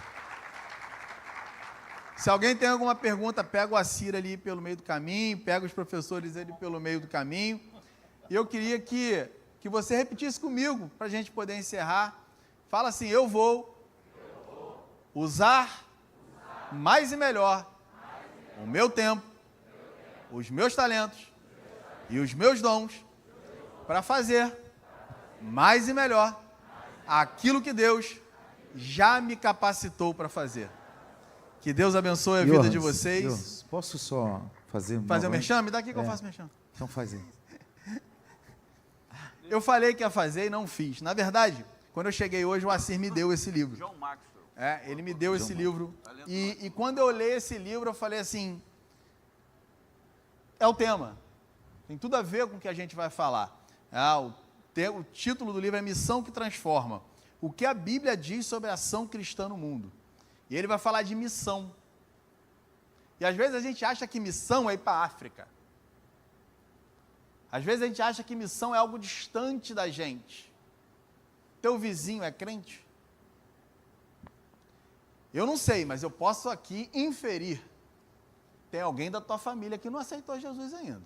Se alguém tem alguma pergunta, pega o Assir ali pelo meio do caminho, pega os professores ali pelo meio do caminho. E eu queria que você repetisse comigo, para a gente poder encerrar. Fala assim: eu vou usar mais e melhor o meu tempo, os meus talentos e os meus dons para fazer mais e melhor aquilo que Deus já me capacitou para fazer. Que Deus abençoe a vida de vocês. Jonas, posso só fazer o merchan? Me dá aqui que eu faço merchan. Então faz aí. Eu falei que ia fazer e não fiz. Na verdade, quando eu cheguei hoje, o Assir me deu esse livro. John Maxwell. Ele me deu esse livro. E quando eu li esse livro, eu falei assim, é o tema. Tem tudo a ver com o que a gente vai falar. O título do livro é Missão que Transforma. O que a Bíblia diz sobre a ação cristã no mundo. E ele vai falar de missão. E às vezes a gente acha que missão é ir para a África. Às vezes a gente acha que missão é algo distante da gente. Teu vizinho é crente? Eu não sei, mas eu posso aqui inferir. Tem alguém da tua família que não aceitou Jesus ainda.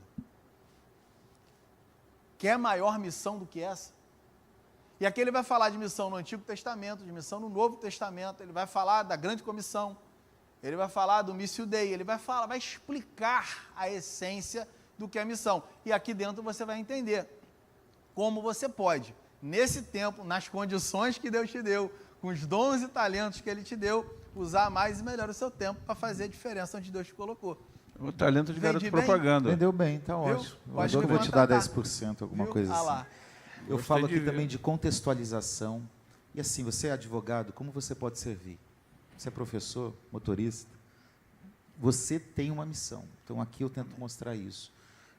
Quer maior missão do que essa? E aqui ele vai falar de missão no Antigo Testamento, de missão no Novo Testamento, ele vai falar da grande comissão, ele vai falar do Missio Dei, ele vai explicar a essência do que é missão. E aqui dentro você vai entender como você pode, nesse tempo, nas condições que Deus te deu, com os dons e talentos que Ele te deu, usar mais e melhor o seu tempo para fazer a diferença onde Deus te colocou. O talento de garoto Vendi bem? propaganda. Vendeu bem, tá Viu? ótimo. Pode Eu vou te dar 10%, alguma Viu? coisa assim. Lá. Eu Gostei falo de aqui ver. também de contextualização. E assim, você é advogado, como você pode servir? Você é professor, motorista? Você tem uma missão. Então, aqui eu tento mostrar isso.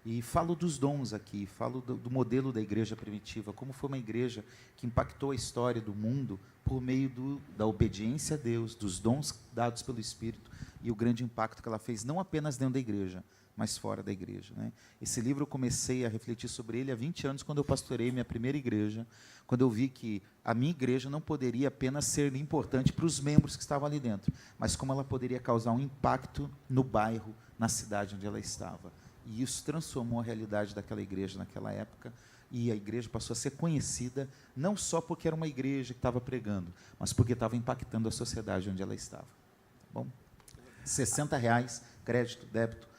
E falo dos dons aqui, falo do modelo da igreja primitiva, como foi uma igreja que impactou a história do mundo por meio da obediência a Deus, dos dons dados pelo Espírito e o grande impacto que ela fez, não apenas dentro da igreja, mas fora da igreja, né? Esse livro eu comecei a refletir sobre ele há 20 anos, quando eu pastorei minha primeira igreja, quando eu vi que a minha igreja não poderia apenas ser importante para os membros que estavam ali dentro, mas como ela poderia causar um impacto no bairro, na cidade onde ela estava. E isso transformou a realidade daquela igreja naquela época, e a igreja passou a ser conhecida, não só porque era uma igreja que estava pregando, mas porque estava impactando a sociedade onde ela estava. Tá bom? R$60, crédito, débito,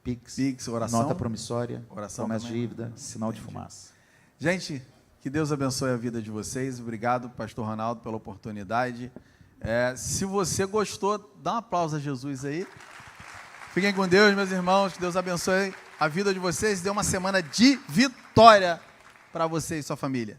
Pix, oração, nota promissória, oração promessa de também. dívida, sinal de fumaça. Gente, que Deus abençoe a vida de vocês. Obrigado, pastor Ronaldo, pela oportunidade. Se você gostou, dá um aplauso a Jesus aí. Fiquem com Deus, meus irmãos. Que Deus abençoe a vida de vocês. Dê uma semana de vitória para você e sua família.